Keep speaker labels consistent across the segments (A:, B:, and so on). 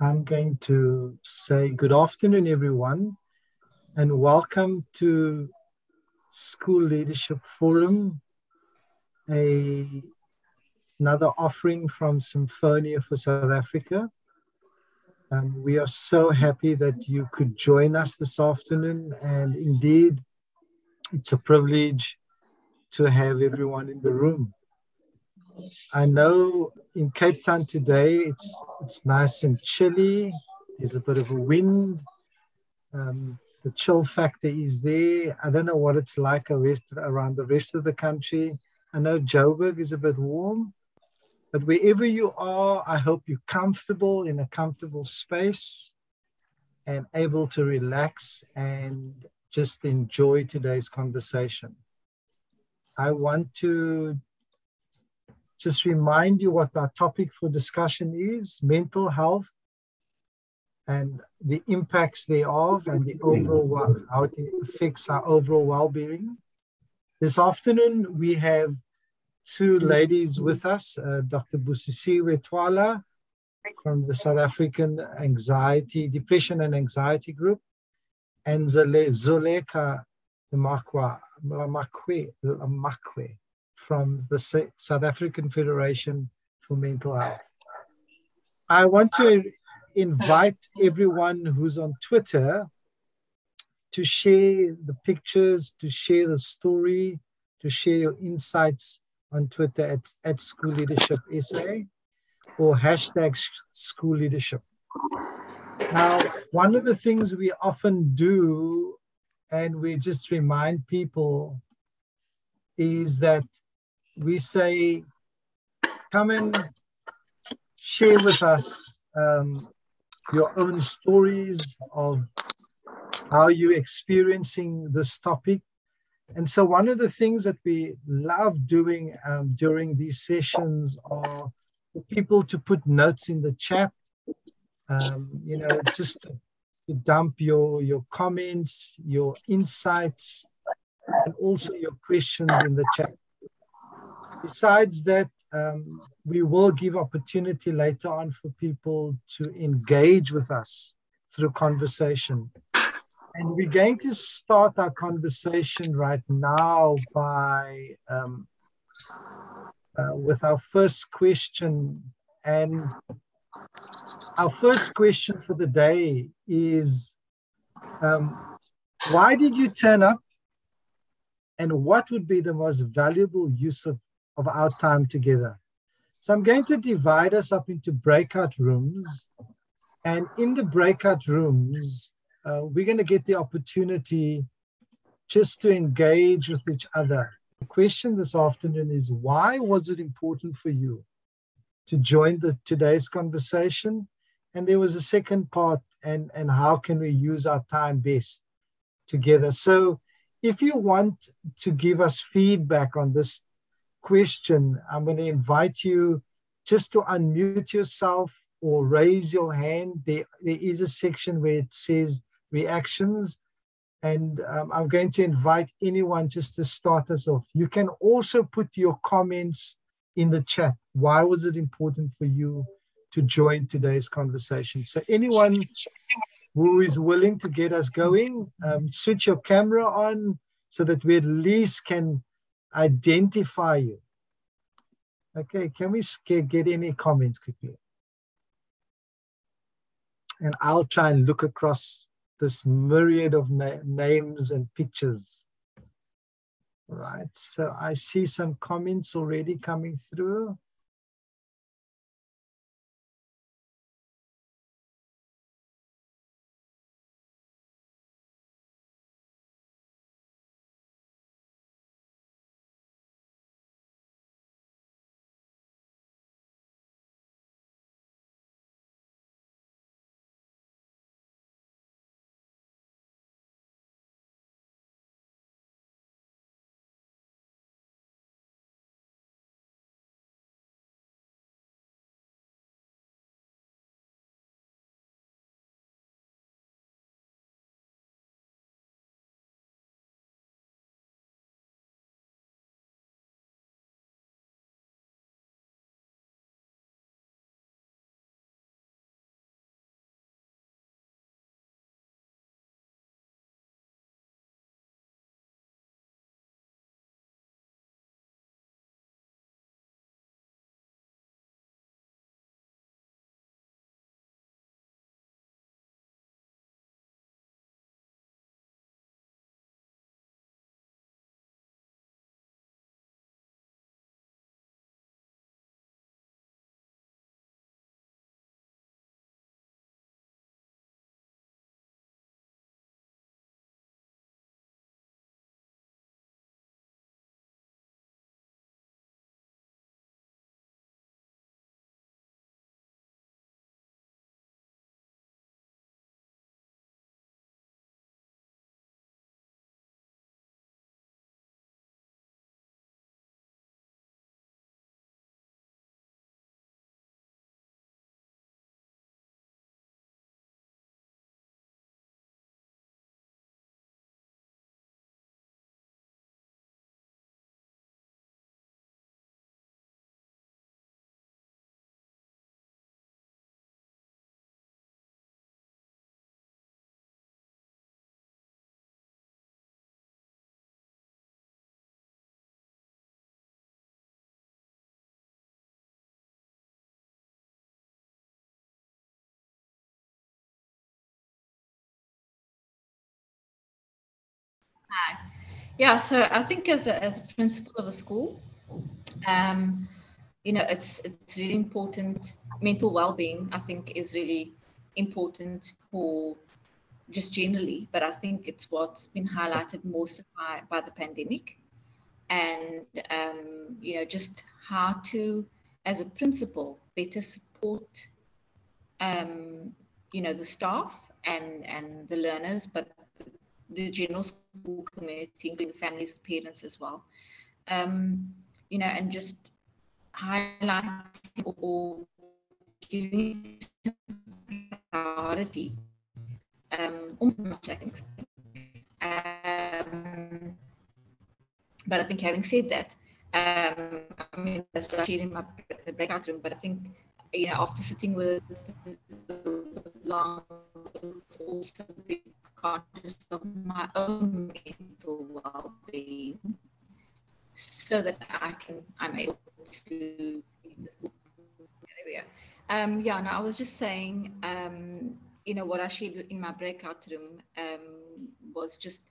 A: I'm going to say good afternoon, everyone, and welcome to School Leadership Forum, another offering from Symphonia for South Africa. We are so happy that you could join us this afternoon, and indeed, it's a privilege to have everyone in the room. I know in Cape Town today, it's nice and chilly. There's a bit of a wind. The chill factor is there. I don't know what it's like around the rest of the country. I know Joburg is a bit warm, but wherever you are, I hope you're comfortable in a comfortable space and able to relax and just enjoy today's conversation. I want to just remind you what our topic for discussion is: mental health and the impacts thereof and how it affects our overall well-being. This afternoon, we have two ladies with us, Dr. Busisiwe Twala from the South African Depression and Anxiety Group, and Zoleka Limakwe from the South African Federation for Mental Health. I want to invite everyone who's on Twitter to share the pictures, to share the story, to share your insights on Twitter at School Leadership SA or hashtag School Leadership. Now, one of the things we often do, and we just remind people, is that we say, come and share with us your own stories of how you're experiencing this topic. And so one of the things that we love doing during these sessions are for people to put notes in the chat, just to dump your comments, your insights, and also your questions in the chat. Besides that, we will give opportunity later on for people to engage with us through conversation. And we're going to start our conversation right now by with our first question. And our first question for the day is, why did you turn up? And what would be the most valuable use of our time together? So I'm going to divide us up into breakout rooms. And in the breakout rooms, we're going to get the opportunity just to engage with each other. The question this afternoon is, why was it important for you to join today's conversation? And there was a second part, and how can we use our time best together? So if you want to give us feedback on this question, I'm going to invite you just to unmute yourself or raise your hand. There is a section where it says reactions, and I'm going to invite anyone just to start us off. You can also put your comments in the chat. Why was it important for you to join today's conversation? So anyone who is willing to get us going, switch your camera on so that we at least can identify you. Okay, can we get any comments quickly? And I'll try and look across this myriad of names and pictures. All right, so I see some comments already coming through.
B: Yeah, so I think as a principal of a school, you know, it's really important. Mental well-being, I think, is really important for just generally, but I think it's what's been highlighted most by the pandemic, and you know, just how to, as a principal, better support you know, the staff and the learners, but the general school community, including the families, the parents as well. You know, and just highlighting or giving priority, almost much I can explain. But I think having said that, I mean, that's what I shared in my breakout room, but I think, you know, after sitting with long, it's also be conscious of my own mental well-being, so that I'm able to. There we go. Yeah, no, I was just saying, you know, what I shared in my breakout room was just,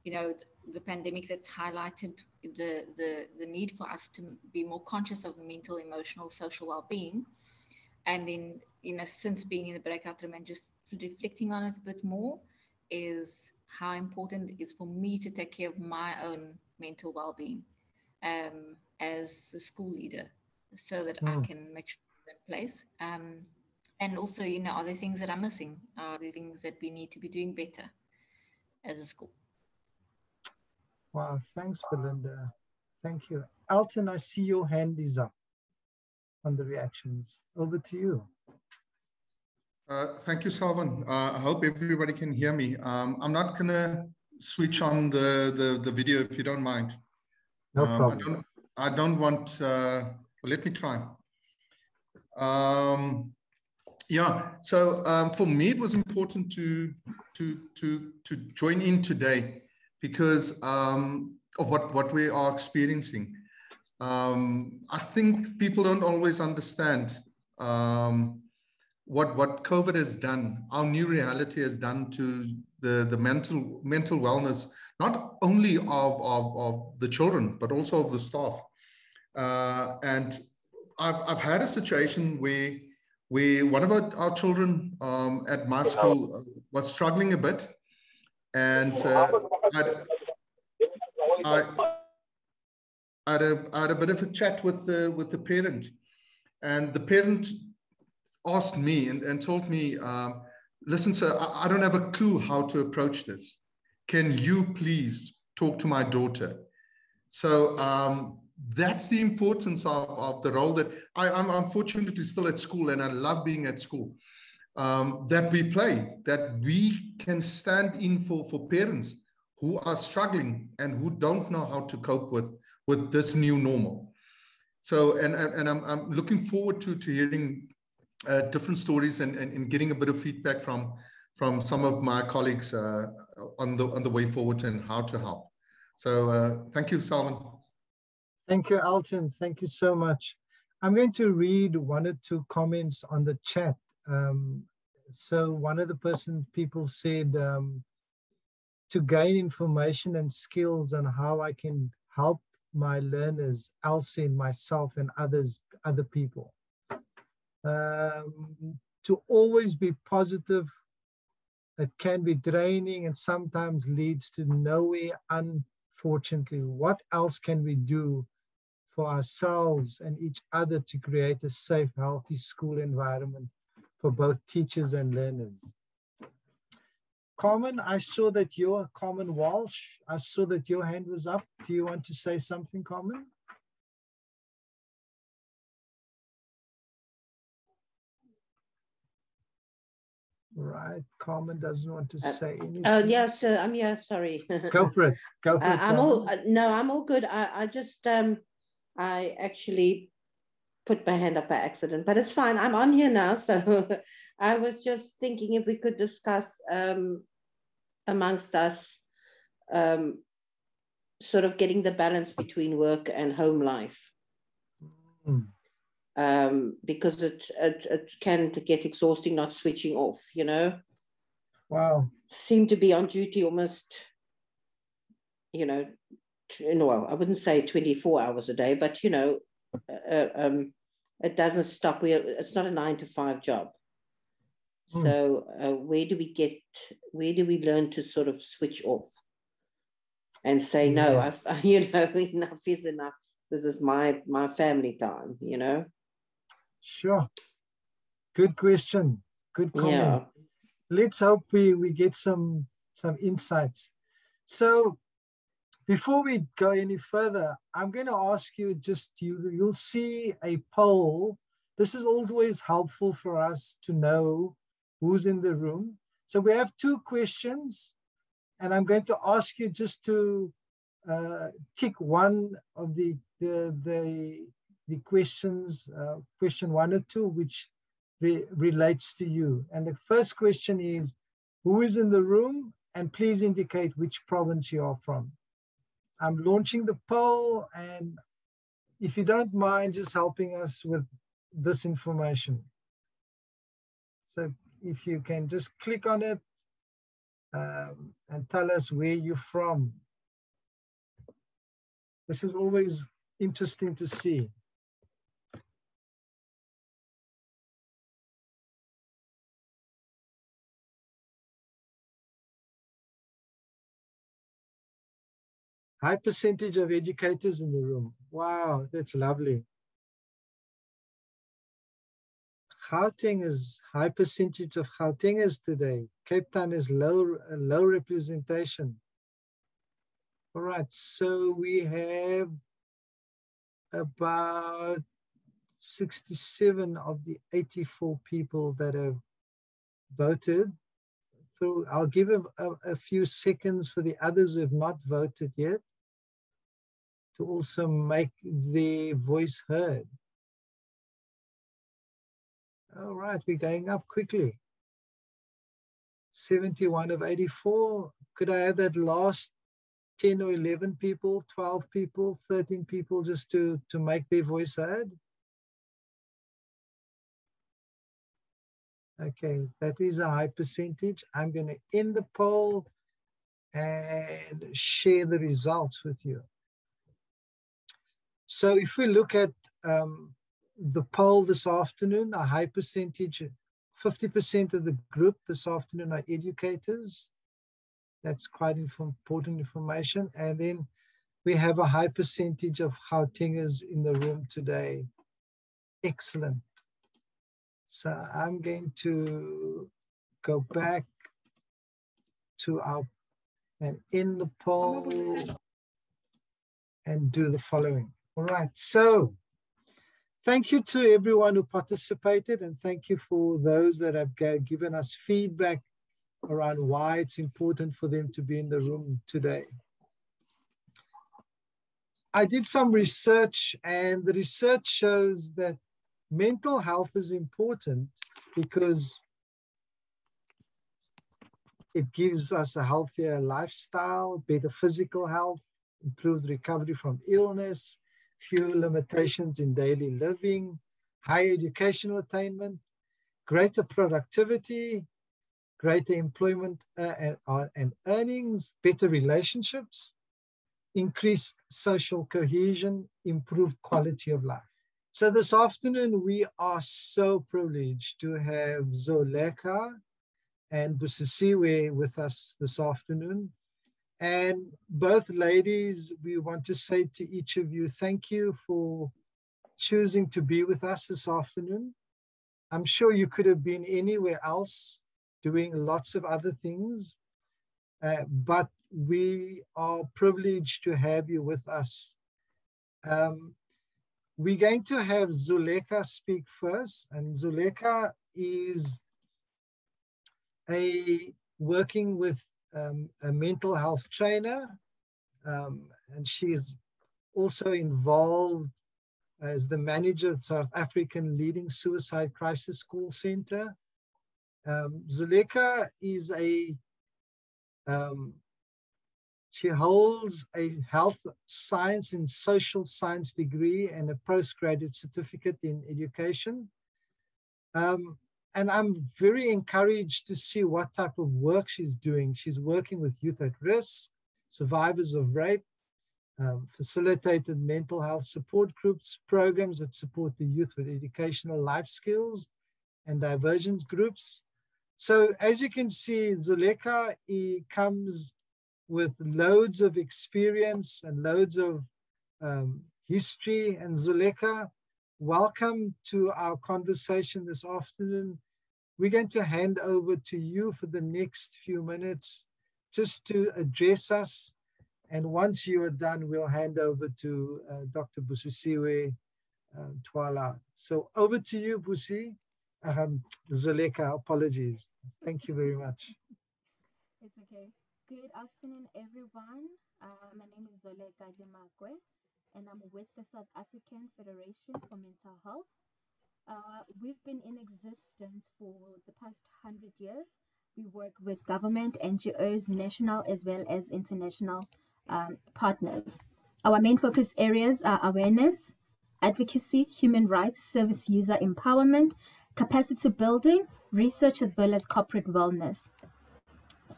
B: you know, the pandemic that's highlighted the need for us to be more conscious of mental, emotional, social well-being. And then, you know, since being in the breakout room and just reflecting on it a bit more, is how important it is for me to take care of my own mental well-being as a school leader, so that I can make sure it's in place. And also, you know, are there things that I'm missing? Are there things that we need to be doing better as a school?
A: Wow, thanks, Belinda. Thank you. Alton, I see your hand is up on the reactions. Over to you.
C: Thank you, Salvan. I hope everybody can hear me. I'm not going to switch on the video if you don't mind.
A: No problem.
C: I don't want, well, let me try. Yeah, so for me, it was important to join in today because of what we are experiencing. I think people don't always understand what COVID has done, our new reality has done to the mental wellness, not only of the children, but also of the staff. And I've had a situation where one of our children at my school was struggling a bit, and I had a bit of a chat with the parent, and the parent asked me and told me, listen, sir, I don't have a clue how to approach this. Can you please talk to my daughter? So that's the importance of the role that I'm fortunately still at school, and I love being at school, that we play, that we can stand in for parents who are struggling and who don't know how to cope with this new normal. So, and I'm looking forward to hearing different stories and getting a bit of feedback from some of my colleagues on the way forward and how to help. So thank you, Salvan.
A: Thank you, Alton. Thank you so much. I'm going to read one or two comments on the chat. So one of the people said, to gain information and skills on how I can help my learners, Elsie, myself, and other people. To always be positive. It can be draining and sometimes leads to nowhere, unfortunately. What else can we do for ourselves and each other to create a safe, healthy school environment for both teachers and learners? Carmen, I saw that you're Carmen Walsh. I saw that your hand was up. Do you want to say something, Carmen? Right, Carmen doesn't want to say anything.
D: Oh yes, I'm here. Sorry.
A: Go for it. Go for it.
D: I'm all good. I just I actually put my hand up by accident, but it's fine. I'm on here now, so I was just thinking if we could discuss amongst us sort of getting the balance between work and home life. Because it can get exhausting not switching off, you know.
A: Wow.
D: Seem to be on duty almost you know, well, I wouldn't say 24 hours a day, but, you know, it doesn't stop. It's not a 9-to-5 job. So where do we learn to sort of switch off and say, no, you know, enough is enough. This is my family time, you know?
A: Sure. Good question. Good comment.
D: Yeah.
A: Let's hope we get some insights. So before we go any further, I'm going to ask you you'll see a poll. This is always helpful for us to know who's in the room. So we have 2 questions, and I'm going to ask you just to tick one of the questions, question 1 or 2, which relates to you. And the first question is, who is in the room? And please indicate which province you are from. I'm launching the poll, and if you don't mind just helping us with this information. So if you can just click on it and tell us where you're from. This is always interesting to see. High percentage of educators in the room. Wow, that's lovely. Gauteng is high percentage of Gautengers today. Cape Town is low representation. All right, so we have about 67 of the 84 people that have voted. So I'll give a few seconds for the others who have not voted yet to also make their voice heard. All right, we're going up quickly. 71 of 84. Could I have that last 10 or 11 people, 12 people, 13 people just to make their voice heard? Okay, that is a high percentage. I'm going to end the poll and share the results with you. So if we look at the poll this afternoon, a high percentage, 50% of the group this afternoon are educators. That's quite important information. And then we have a high percentage of Gautengers in the room today. Excellent. So I'm going to go back to and end the poll and do the following. All right, so thank you to everyone who participated, and thank you for those that have given us feedback around why it's important for them to be in the room today. I did some research, and the research shows that mental health is important because it gives us a healthier lifestyle, better physical health, improved recovery from illness, fewer limitations in daily living, higher educational attainment, greater productivity, greater employment and earnings, better relationships, increased social cohesion, improved quality of life. So this afternoon, we are so privileged to have Zoleka and Busisiwe with us this afternoon. And both ladies, we want to say to each of you, thank you for choosing to be with us this afternoon. I'm sure you could have been anywhere else doing lots of other things, but we are privileged to have you with us. We're going to have Zoleka speak first, and Zoleka is working with a mental health trainer, and she is also involved as the manager of South African leading suicide crisis call center. Zoleka is she holds a health science and social science degree and a postgraduate certificate in education. And I'm very encouraged to see what type of work she's doing. She's working with youth at risk. survivors of rape, facilitated mental health support groups, programs that support the youth with educational life skills, and divergence groups. So as you can see, Zoleka comes with loads of experience and loads of history. And Zoleka, welcome to our conversation this afternoon. We're going to hand over to you for the next few minutes just to address us. And once you are done, we'll hand over to Dr. Busisiwe Twala. So over to you, Busi. Zoleka, apologies. Thank you very much.
E: It's okay. Good afternoon, everyone. My name is Zoleka Limakwe, and I'm with the South African Federation for Mental Health. We've been in existence for the past 100 years. We work with government, NGOs, national as well as international partners. Our main focus areas are awareness, advocacy, human rights, service user empowerment, capacity building, research, as well as corporate wellness.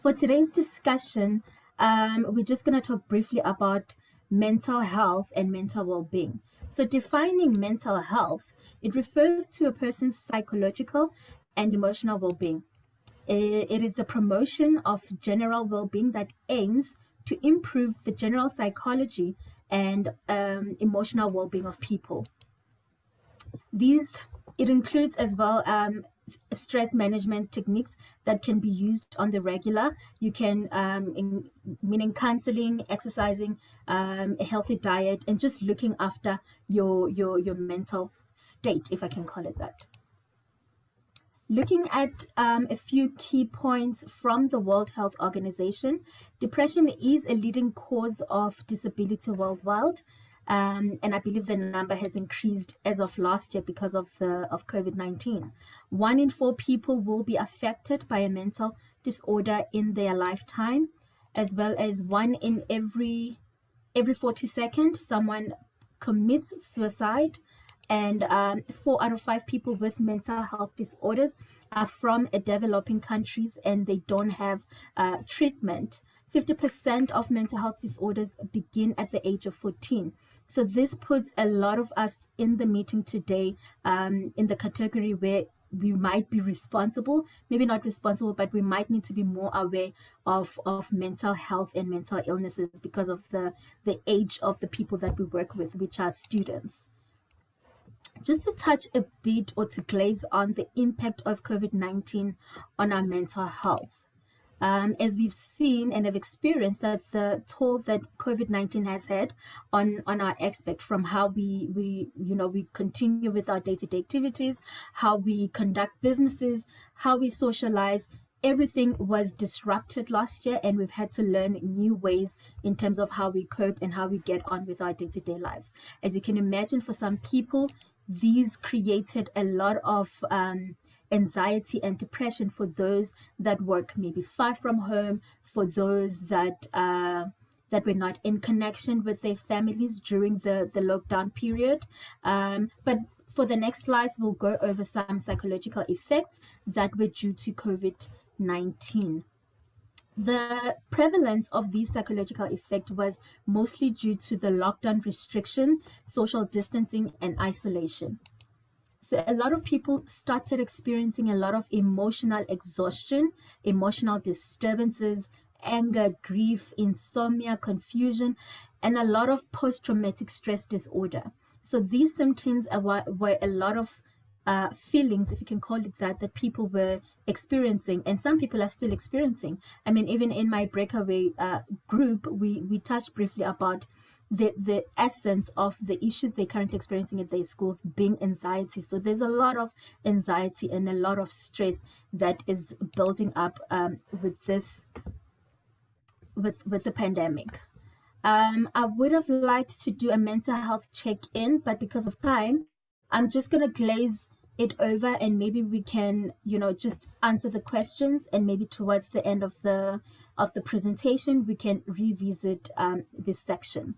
E: For today's discussion, we're just going to talk briefly about mental health and mental well-being. So defining mental health, it refers to a person's psychological and emotional well-being. It is the promotion of general well-being that aims to improve the general psychology and emotional well-being of people. It includes as well stress management techniques that can be used on the regular. You can, meaning counseling, exercising, a healthy diet, and just looking after your mental state, if I can call it that. Looking at a few key points from the World Health Organization, depression is a leading cause of disability worldwide. And I believe the number has increased as of last year because of COVID-19. 1 in 4 people will be affected by a mental disorder in their lifetime, as well as 1 in every 40 seconds, someone commits suicide. And 4 out of 5 people with mental health disorders are from developing countries and they don't have treatment. 50% of mental health disorders begin at the age of 14. So this puts a lot of us in the meeting today in the category where we might be responsible, maybe not responsible, but we might need to be more aware of mental health and mental illnesses because of the age of the people that we work with, which are students. Just to touch a bit or to glaze on the impact of COVID-19 on our mental health. As we've seen and have experienced that the toll that COVID-19 has had on our aspect, from how we continue with our day-to-day activities, how we conduct businesses, how we socialize, everything was disrupted last year, and we've had to learn new ways in terms of how we cope and how we get on with our day-to-day lives. As you can imagine, for some people, these created a lot of anxiety and depression for those that work maybe far from home, for those that were not in connection with their families during the lockdown period. But for the next slides, we'll go over some psychological effects that were due to COVID-19. The prevalence of these psychological effects was mostly due to the lockdown restriction, social distancing, and isolation. So a lot of people started experiencing a lot of emotional exhaustion, emotional disturbances, anger, grief, insomnia, confusion, and a lot of post-traumatic stress disorder. So these symptoms were a lot of feelings, if you can call it that people were experiencing, and some people are still experiencing. I mean, even in my breakaway group, we touched briefly about the essence of the issues they're currently experiencing at their schools being anxiety. So there's a lot of anxiety and a lot of stress that is building up with the pandemic. I would have liked to do a mental health check-in, but because of time, I'm just going to glaze it over, and maybe we can, just answer the questions, and maybe towards the end of the presentation, we can revisit this section.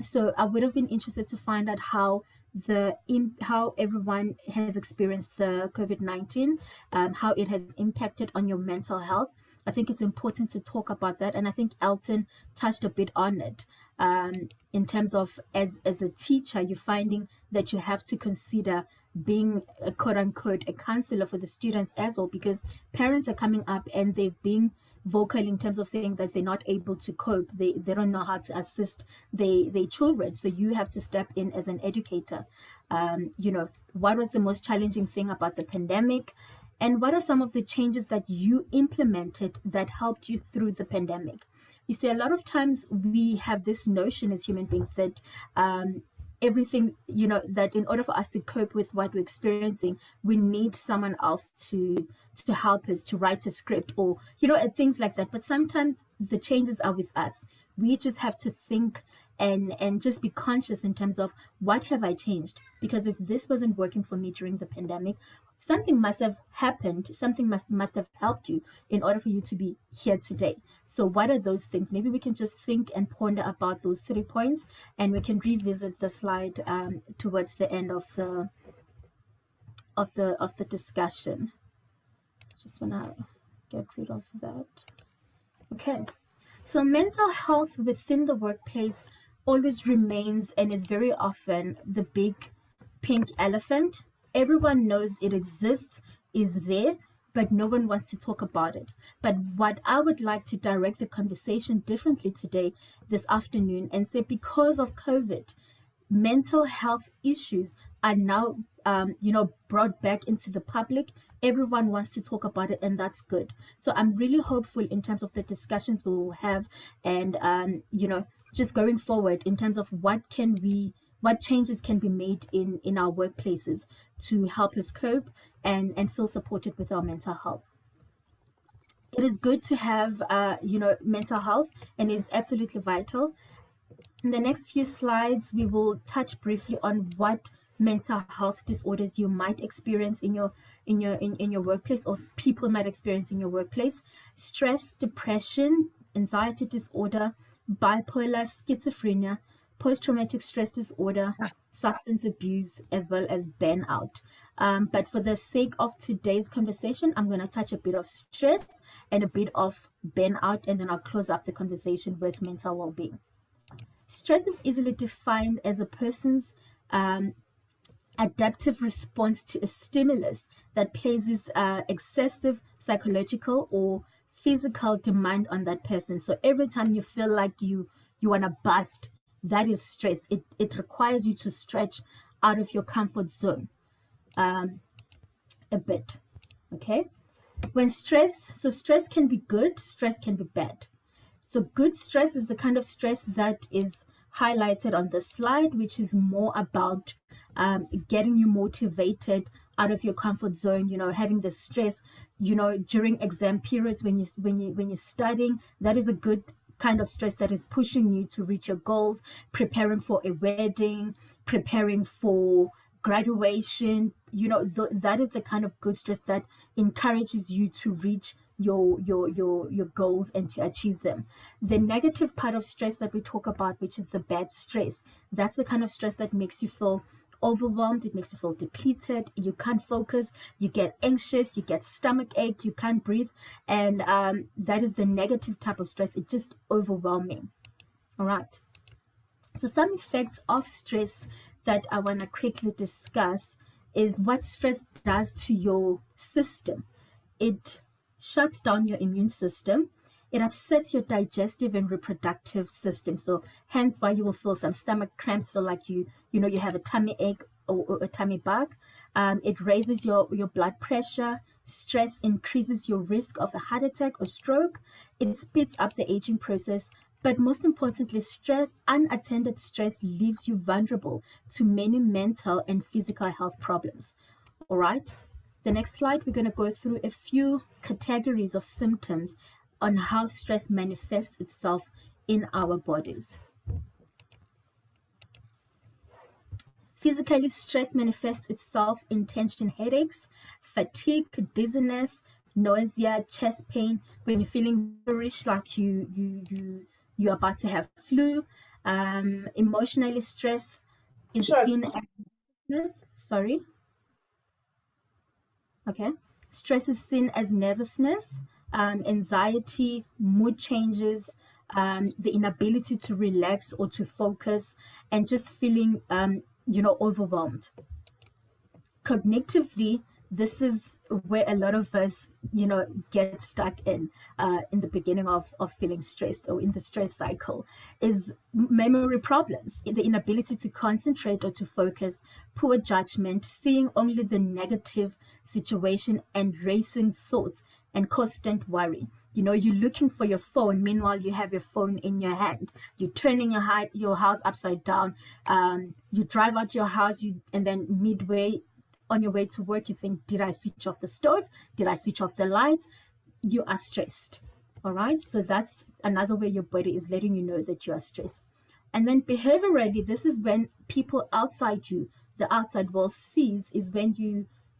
E: So I would have been interested to find out how everyone has experienced the COVID-19, how it has impacted on your mental health. I think it's important to talk about that. And I think Elton touched a bit on it. In terms of as a teacher, you're finding that you have to consider being a quote unquote a counselor for the students as well, because parents are coming up and they're being vocal in terms of saying that they're not able to cope. They don't know how to assist their children. So you have to step in as an educator. You know, what was the most challenging thing about the pandemic? And what are some of the changes that you implemented that helped you through the pandemic? You see, a lot of times we have this notion as human beings that everything, you know, that in order for us to cope with what we're experiencing, we need someone else to help us, to write a script, or, you know, and things like that. But sometimes the changes are with us. We just have to think and just be conscious in terms of what have I changed? Because if this wasn't working for me during the pandemic, something must have happened, something must have helped you in order for you to be here today. So what are those things? Maybe we can just think and ponder about those 3 points, and we can revisit the slide towards the end of the discussion. Just want to get rid of that. Okay, so mental health within the workplace always remains and is very often the big pink elephant. Everyone knows it exists, is there, but no one wants to talk about it. But what I would like to direct the conversation differently today, this afternoon, and say because of COVID, mental health issues are now, you know, brought back into the public. Everyone wants to talk about it, and that's good. So I'm really hopeful in terms of the discussions we will have, and you know, just going forward in terms of what changes can be made in our workplaces to help us cope and feel supported with our mental health. It is good to have, you know, mental health, and is absolutely vital. In the next few slides, we will touch briefly on what mental health disorders you might experience in your workplace, or people might experience in your workplace: stress, depression, anxiety disorder, bipolar, schizophrenia, post-traumatic stress disorder, substance abuse, as well as burnout. But for the sake of today's conversation, I'm going to touch a bit of stress and a bit of burnout, and then I'll close up the conversation with mental well-being. Stress is easily defined as a person's adaptive response to a stimulus that places excessive psychological or physical demand on that person. So every time you feel like you want to bust, that is stress. It requires you to stretch out of your comfort zone a bit. Okay, when stress can be good, stress can be bad. So good stress is the kind of stress that is highlighted on the slide, which is more about getting you motivated out of your comfort zone. You know, having the stress, you know, during exam periods when you're studying, that is a good kind of stress that is pushing you to reach your goals, preparing for a wedding, preparing for graduation. You know, that is the kind of good stress that encourages you to reach your goals and to achieve them. The negative part of stress that we talk about, which is the bad stress, that's the kind of stress that makes you feel overwhelmed. It makes you feel depleted. You can't focus. You get anxious. You get stomach ache. You can't breathe. And that is the negative type of stress. It's just overwhelming. All right. So some effects of stress that I want to quickly discuss is what stress does to your system. It shuts down your immune system. It upsets your digestive and reproductive system. So hence why you will feel some stomach cramps, feel like you have a tummy ache or a tummy bug. It raises your blood pressure. Stress increases your risk of a heart attack or stroke. It speeds up the aging process. But most importantly, unattended stress leaves you vulnerable to many mental and physical health problems. All right. The next slide, we're going to go through a few categories of symptoms on how stress manifests itself in our bodies. Physically, stress manifests itself in tension headaches, fatigue, dizziness, nausea, chest pain, when you're feeling feverish, like you're about to have flu. Emotionally, stress is seen as nervousness. Okay. Stress is seen as nervousness, anxiety, mood changes, the inability to relax or to focus, and just feeling, overwhelmed. Cognitively, this is where a lot of us, get stuck in the beginning of feeling stressed, or in the stress cycle, is memory problems, the inability to concentrate or to focus, poor judgment, seeing only the negative situation, and racing thoughts and constant worry. You're looking for your phone, meanwhile you have your phone in your hand. You're turning your house upside down. You drive out your house, and then midway on your way to work, you think, did I switch off the stove? Did I switch off the lights? You are stressed. All right. So that's another way your body is letting you know that you are stressed. And then behaviorally, this is when people outside you, the outside world sees, is when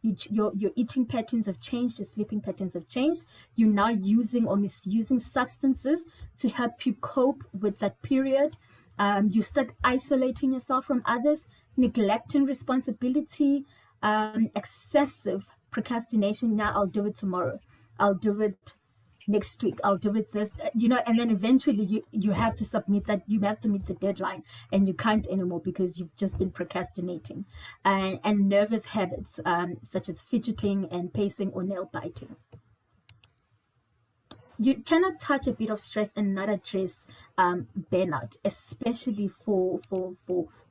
E: your eating patterns have changed, your sleeping patterns have changed. You're now using or misusing substances to help you cope with that period. You start isolating yourself from others, neglecting responsibility, excessive procrastination. Now I'll do it tomorrow, I'll do it next week, I'll do it this, and then eventually you have to submit that, you have to meet the deadline, and you can't anymore because you've just been procrastinating. And nervous habits, such as fidgeting and pacing or nail biting. You cannot touch a bit of stress and not address burnout, especially for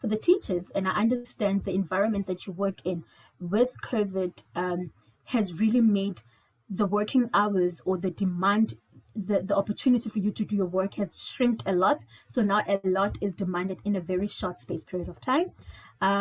E: the teachers. And I understand the environment that you work in with COVID has really made the working hours, or the demand, the opportunity for you to do your work has shrinked a lot. So now a lot is demanded in a very short space period of time.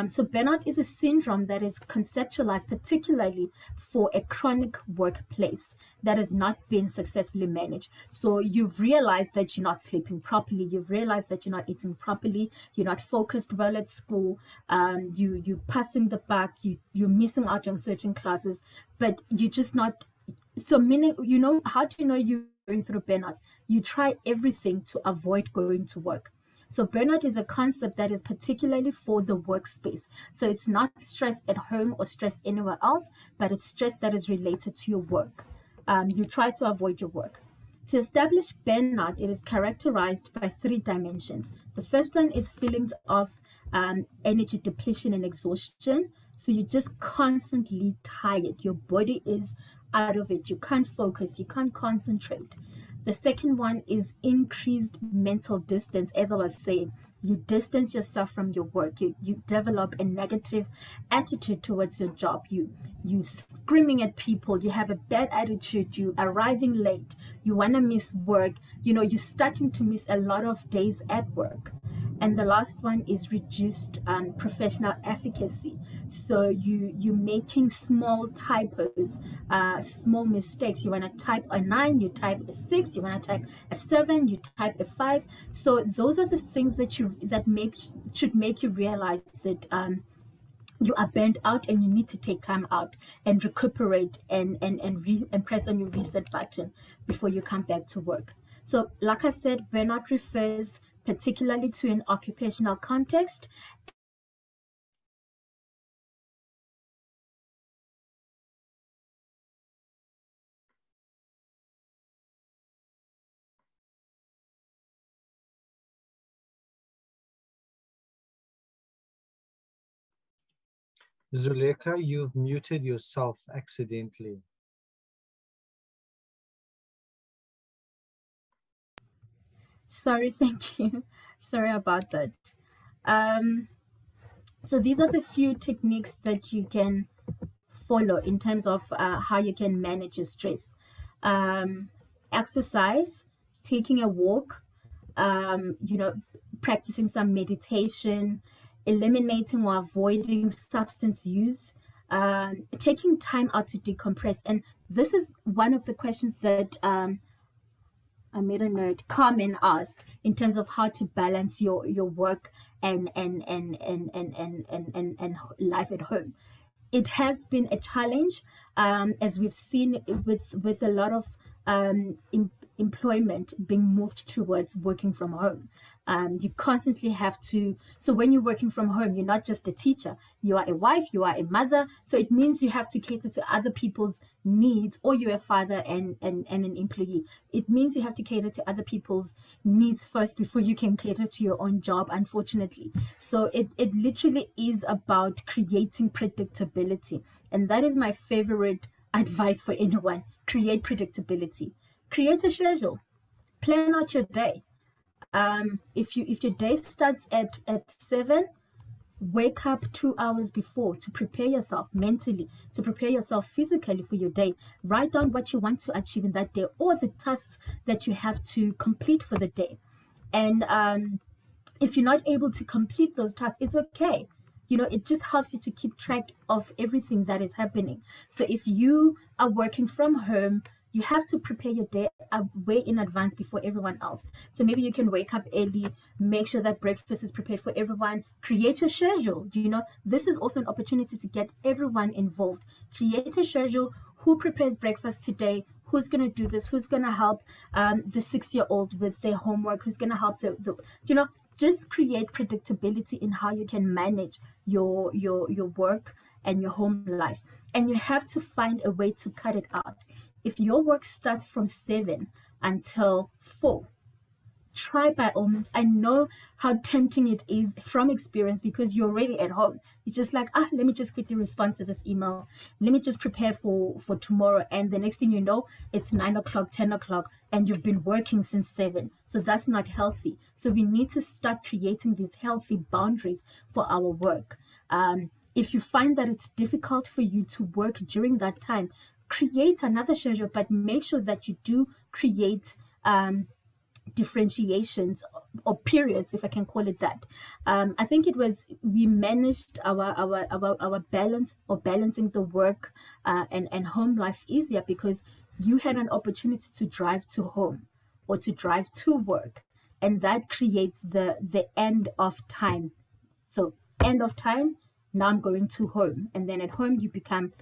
E: So burnout is a syndrome that is conceptualized particularly for a chronic workplace that has not been successfully managed. So you've realized that you're not sleeping properly, you've realized that you're not eating properly, you're not focused well at school, you're passing the buck, you're missing out on certain classes, but you're just not. So meaning, how do you know you're going through burnout? You try everything to avoid going to work. So burnout is a concept that is particularly for the workspace. So it's not stress at home or stress anywhere else, but it's stress that is related to your work. You try to avoid your work. To establish burnout, it is characterized by 3 dimensions. The first one is feelings of energy depletion and exhaustion. So you're just constantly tired. Your body is out of it. You can't focus. You can't concentrate. The second one is increased mental distance. As I was saying, you distance yourself from your work. You develop a negative attitude towards your job. You screaming at people. You have a bad attitude. You arriving late. You want to miss work. You're starting to miss a lot of days at work. And the last one is reduced professional efficacy. So you're making small typos, small mistakes. You want to type a 9, you type a 6. You want to type a 7, you type a 5. So those are the things that should make you realize that you are burnt out and you need to take time out and recuperate and press on your reset button before you come back to work. So like I said, burnout refers particularly to an occupational context.
A: Zoleka, you've muted yourself accidentally.
E: Sorry, thank you. Sorry about that. So these are the few techniques that you can follow in terms of how you can manage your stress. Exercise, taking a walk, practicing some meditation, eliminating or avoiding substance use, taking time out to decompress. And this is one of the questions that I made a note, Carmen asked, in terms of how to balance your work and life at home. It has been a challenge, as we've seen with a lot of employment being moved towards working from home. You constantly have to, so when you're working from home, you're not just a teacher, you are a wife, you are a mother. So it means you have to cater to other people's needs, or you're a father and an employee. It means you have to cater to other people's needs first before you can cater to your own job, unfortunately. So it literally is about creating predictability. And that is my favorite advice for anyone. Create predictability. Create a schedule. Plan out your day. If your day starts at 7, wake up 2 hours before to prepare yourself mentally, to prepare yourself physically for your day. Write down what you want to achieve in that day, or the tasks that you have to complete for the day. And if you're not able to complete those tasks, it's okay. You know, it just helps you to keep track of everything that is happening. So if you are working from home, you have to prepare your day way in advance before everyone else. So maybe you can wake up early, make sure that breakfast is prepared for everyone, create a schedule. You know, this is also an opportunity to get everyone involved. Create a schedule. Who prepares breakfast today? Who's going to do this? Who's going to help the 6-year-old with their homework? Who's going to help just create predictability in how you can manage your work and your home life. And you have to find a way to cut it out. If your work starts from 7 until 4, try by all means. I know how tempting it is from experience, because you're already at home. It's just like, let me just quickly respond to this email. Let me just prepare for tomorrow. And the next thing you know, it's 9 o'clock, 10 o'clock, and you've been working since 7. So that's not healthy. So we need to start creating these healthy boundaries for our work. If you find that it's difficult for you to work during that time, create another schedule, but make sure that you do create differentiations or periods, if I can call it that. I think it was, we managed our balance, or balancing the work and home life easier, because you had an opportunity to drive to home or to drive to work, and that creates the end of time. So end of time, now I'm going to home, and then at home you become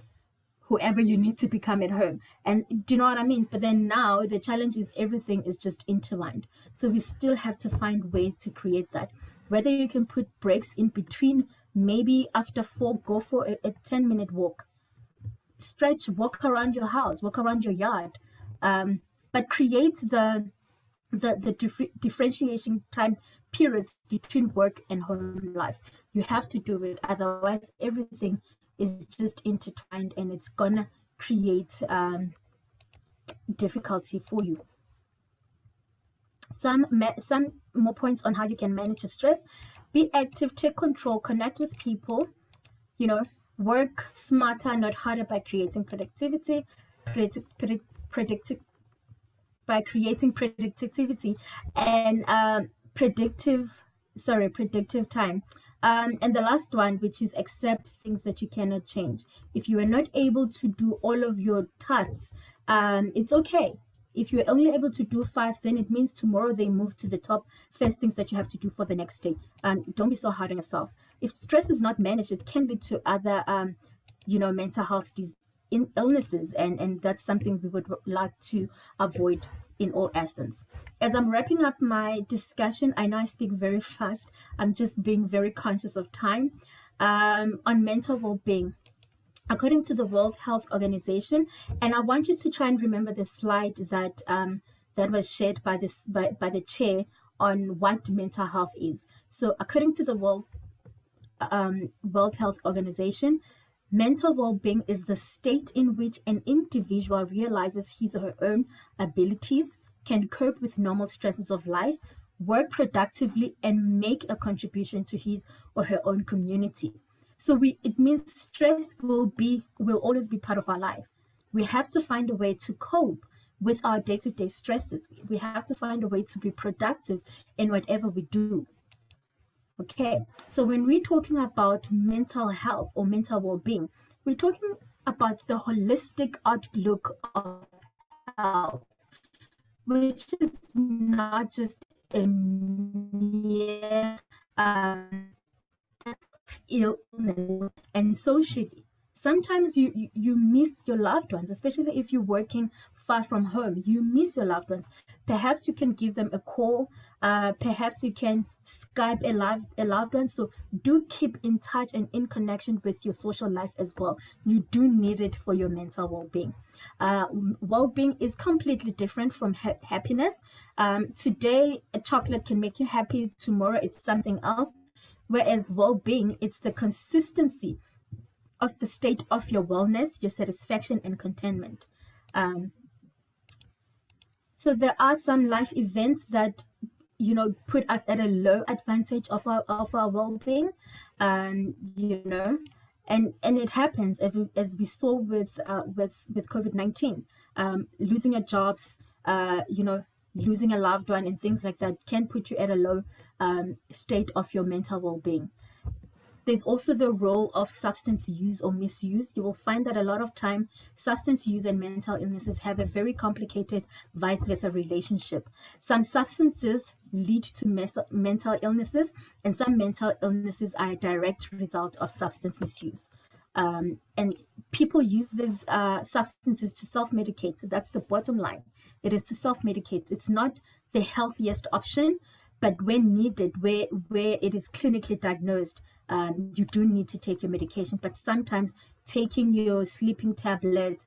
E: whoever you need to become at home. And do you know what I mean? But then now the challenge is everything is just intertwined. So we still have to find ways to create that. Whether you can put breaks in between, maybe after 4, go for a 10-minute walk. Stretch, walk around your house, walk around your yard. But create the differentiation time periods between work and home life. You have to do it, otherwise everything is just intertwined, and it's gonna create difficulty for you. Some more points on how you can manage your stress. Be active, take control, connect with people, you know, work smarter, not harder, by creating productivity, by creating predictivity and predictive time. And the last one, which is accept things that you cannot change. If you are not able to do all of your tasks, it's okay. If you're only able to do 5, then it means tomorrow they move to the top first things that you have to do for the next day. Don't be so hard on yourself. If stress is not managed, it can lead to other, mental health illnesses, and that's something we would like to avoid in all essence. As I'm wrapping up my discussion, I know I speak very fast. I'm just being very conscious of time. On mental well-being, according to the World Health Organization, and I want you to try and remember the slide that that was shared by the chair on what mental health is. So according to the World Health Organization, mental well-being is the state in which an individual realizes his or her own abilities, can cope with normal stresses of life, work productively, and make a contribution to his or her own community. So it means stress will always be part of our life. We have to find a way to cope with our day-to-day stresses. We have to find a way to be productive in whatever we do. Okay, so when we're talking about mental health or mental well-being, we're talking about the holistic outlook of health, which is not just a illness and socially. sometimes you miss your loved ones, especially if you're working far from home. You miss your loved ones. Perhaps you can give them a call. Perhaps you can Skype a loved one. So do keep in touch and in connection with your social life as well. You do need it for your mental well-being. Well-being is completely different from happiness. Today, a chocolate can make you happy. Tomorrow, it's something else. Whereas well-being, it's the consistency of the state of your wellness, your satisfaction, and contentment. So there are some life events that put us at a low advantage of our well-being, and it happens as we saw with COVID-19, losing your jobs, losing a loved one, and things like that can put you at a low state of your mental well-being. There's also the role of substance use or misuse. You will find that a lot of time, substance use and mental illnesses have a very complicated vice versa relationship. Some substances lead to mental illnesses, and some mental illnesses are a direct result of substance misuse. And people use these substances to self-medicate. So that's the bottom line. It is to self-medicate. It's not the healthiest option, but when needed, where it is clinically diagnosed, you do need to take your medication. But sometimes taking your sleeping tablet,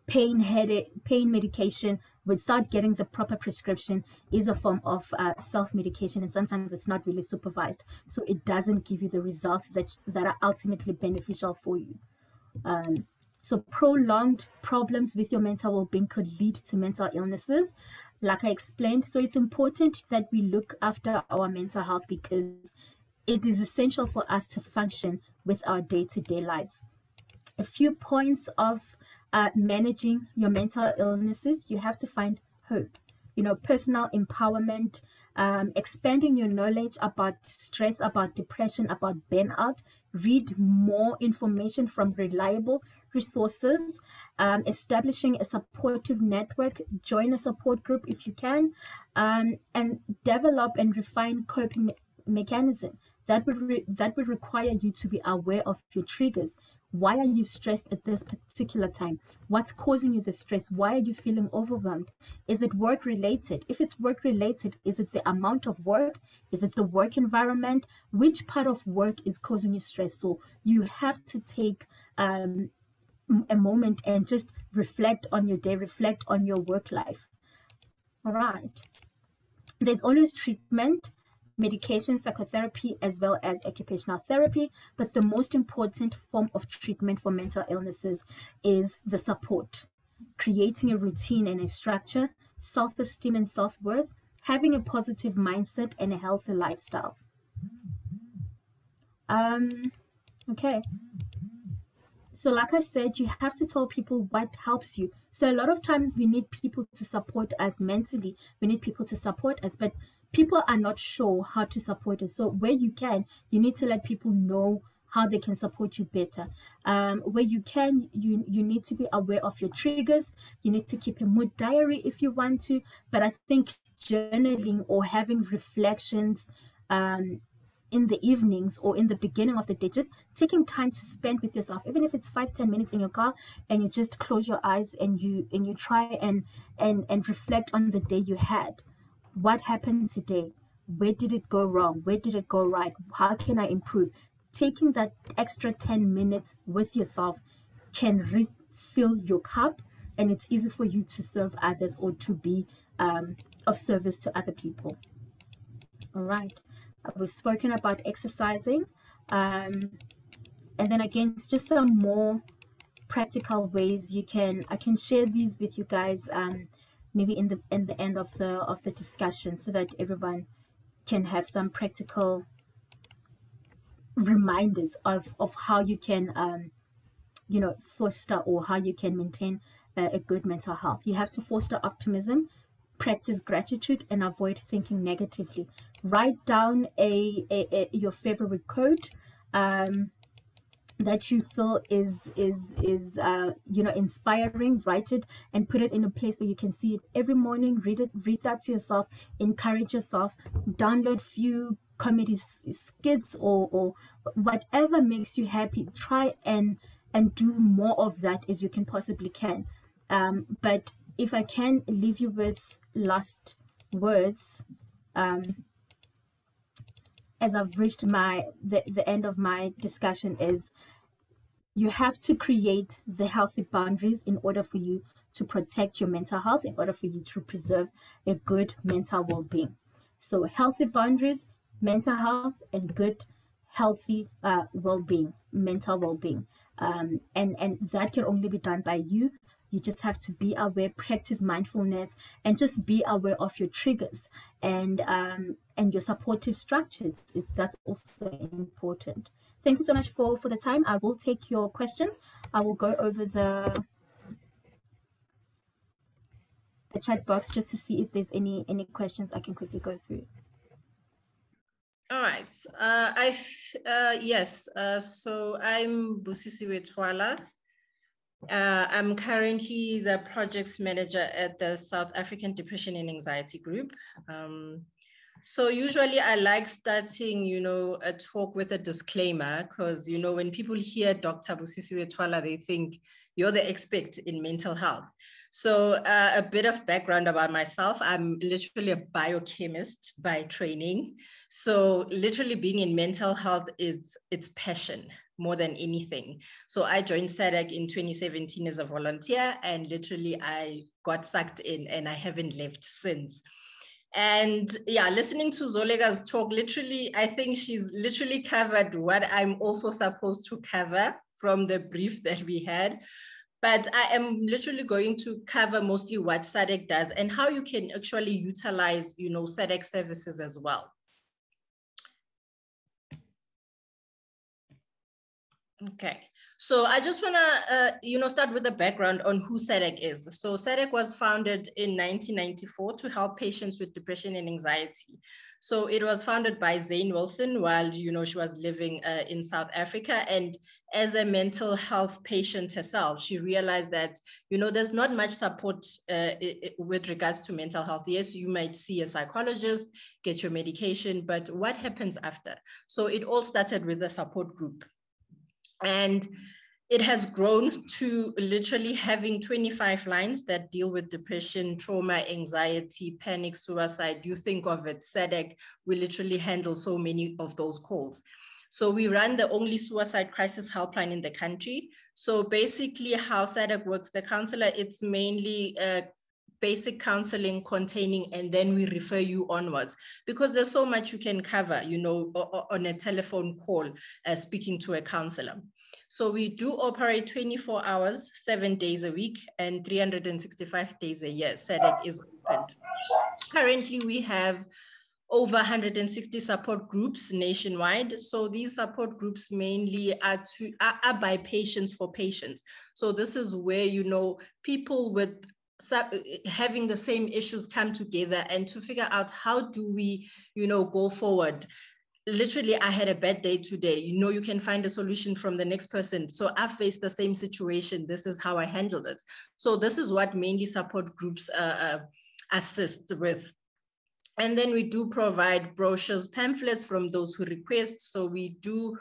E: pain medication without getting the proper prescription is a form of self-medication, and sometimes it's not really supervised, so it doesn't give you the results that are ultimately beneficial for you. So prolonged problems with your mental well-being could lead to mental illnesses, like I explained. So it's important that we look after our mental health because it is essential for us to function with our day-to-day lives. A few points of managing your mental illnesses: you have to find hope, personal empowerment, expanding your knowledge about stress, about depression, about burnout. Read more information from reliable resources, establishing a supportive network, join a support group if you can, and develop and refine coping mechanism. That would require you to be aware of your triggers. Why are you stressed at this particular time? What's causing you the stress? Why are you feeling overwhelmed? Is it work related? If it's work related, is it the amount of work? Is it the work environment? Which part of work is causing you stress? So you have to take a moment and just reflect on your day, reflect on your work life. All right. There's always treatment, medication, psychotherapy, as well as occupational therapy. But the most important form of treatment for mental illnesses is the support. Creating a routine and a structure, self-esteem and self-worth, having a positive mindset and a healthy lifestyle. Okay. So like I said, you have to tell people what helps you. So a lot of times we need people to support us mentally. We need people to support us, but people are not sure how to support us. So where you can, you need to let people know how they can support you better. Where you can, you need to be aware of your triggers. You need to keep a mood diary if you want to. But I think journaling or having reflections in the evenings or in the beginning of the day, just taking time to spend with yourself, even if it's 5-10 minutes in your car, and you just close your eyes and you try and reflect on the day you had. What happened today? Where did it go wrong? Where did it go right? How can I improve? Taking that extra 10 minutes with yourself can refill your cup, and it's easy for you to serve others or to be of service to other people. All right. We've spoken about exercising, and then again, it's just some more practical ways I can share these with you guys, maybe in the end of the discussion, so that everyone can have some practical reminders of how you can foster or how you can maintain a good mental health. You have to foster optimism, practice gratitude, and avoid thinking negatively. Write down your favorite quote that you feel is inspiring. Write it and put it in a place where you can see it every morning. Read that to yourself. Encourage yourself. Download few comedy skits or whatever makes you happy. Try and and do more of that as you can possibly can. But if I can leave you with last words, as I've reached the end of my discussion, is you have to create the healthy boundaries in order for you to protect your mental health, in order for you to preserve a good mental well-being. So healthy boundaries, mental health, and good, healthy well-being, mental well-being. And that can only be done by you. You just have to be aware, practice mindfulness, and just be aware of your triggers and your supportive structures. That's also important. Thank you so much for the time. I will take your questions. I will go over the chat box just to see if there's any questions I can quickly go through.
F: All right. Yes. So I'm Busisiwe Twala. I'm currently the projects manager at the South African Depression and Anxiety Group. So usually I like starting, a talk with a disclaimer, because, when people hear Dr. Busisiwe Twala, they think you're the expert in mental health. So a bit of background about myself. I'm literally a biochemist by training. So literally being in mental health it's passion more than anything. So I joined SADAG in 2017 as a volunteer, and literally I got sucked in and I haven't left since. And yeah, listening to Zoleka's talk, literally, I think she's literally covered what I'm also supposed to cover from the brief that we had. But I am literally going to cover mostly what SADAG does and how you can actually utilize, SADAG services as well. Okay, so I just want to, start with the background on who SADAG is. So SADAG was founded in 1994 to help patients with depression and anxiety. So it was founded by Zane Wilson while, she was living in South Africa. And as a mental health patient herself, she realized that, there's not much support with regards to mental health. Yes, you might see a psychologist, get your medication, but what happens after? So it all started with a support group. And it has grown to literally having 25 lines that deal with depression, trauma, anxiety, panic, suicide. You think of it, SADAG, we literally handle so many of those calls. So we run the only suicide crisis helpline in the country. So basically how SADAG works, the counselor, it's mainly basic counseling containing, and then we refer you onwards, because there's so much you can cover, on a telephone call, speaking to a counselor. So we do operate 24 hours, 7 days a week, and 365 days a year. SADAG is opened. Currently, we have over 160 support groups nationwide. So these support groups mainly are by patients for patients. So this is where, people with having the same issues come together and to figure out how do we, go forward. Literally, I had a bad day today. You can find a solution from the next person. So I faced the same situation. This is how I handled it. So this is what mainly support groups assist with. And then we do provide brochures, pamphlets from those who request. So we do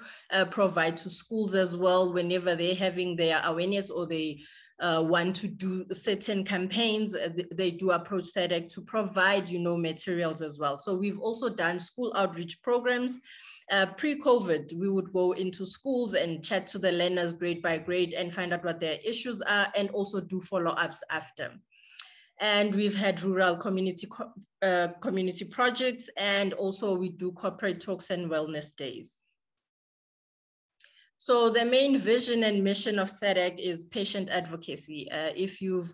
F: provide to schools as well whenever they're having their awareness or they want to do certain campaigns, they do approach SADAG to provide, materials as well. So we've also done school outreach programs. Pre-COVID, we would go into schools and chat to the learners grade by grade and find out what their issues are, and also do follow-ups after. And we've had rural community projects, and also we do corporate talks and wellness days. So the main vision and mission of SADAG is patient advocacy. If you've,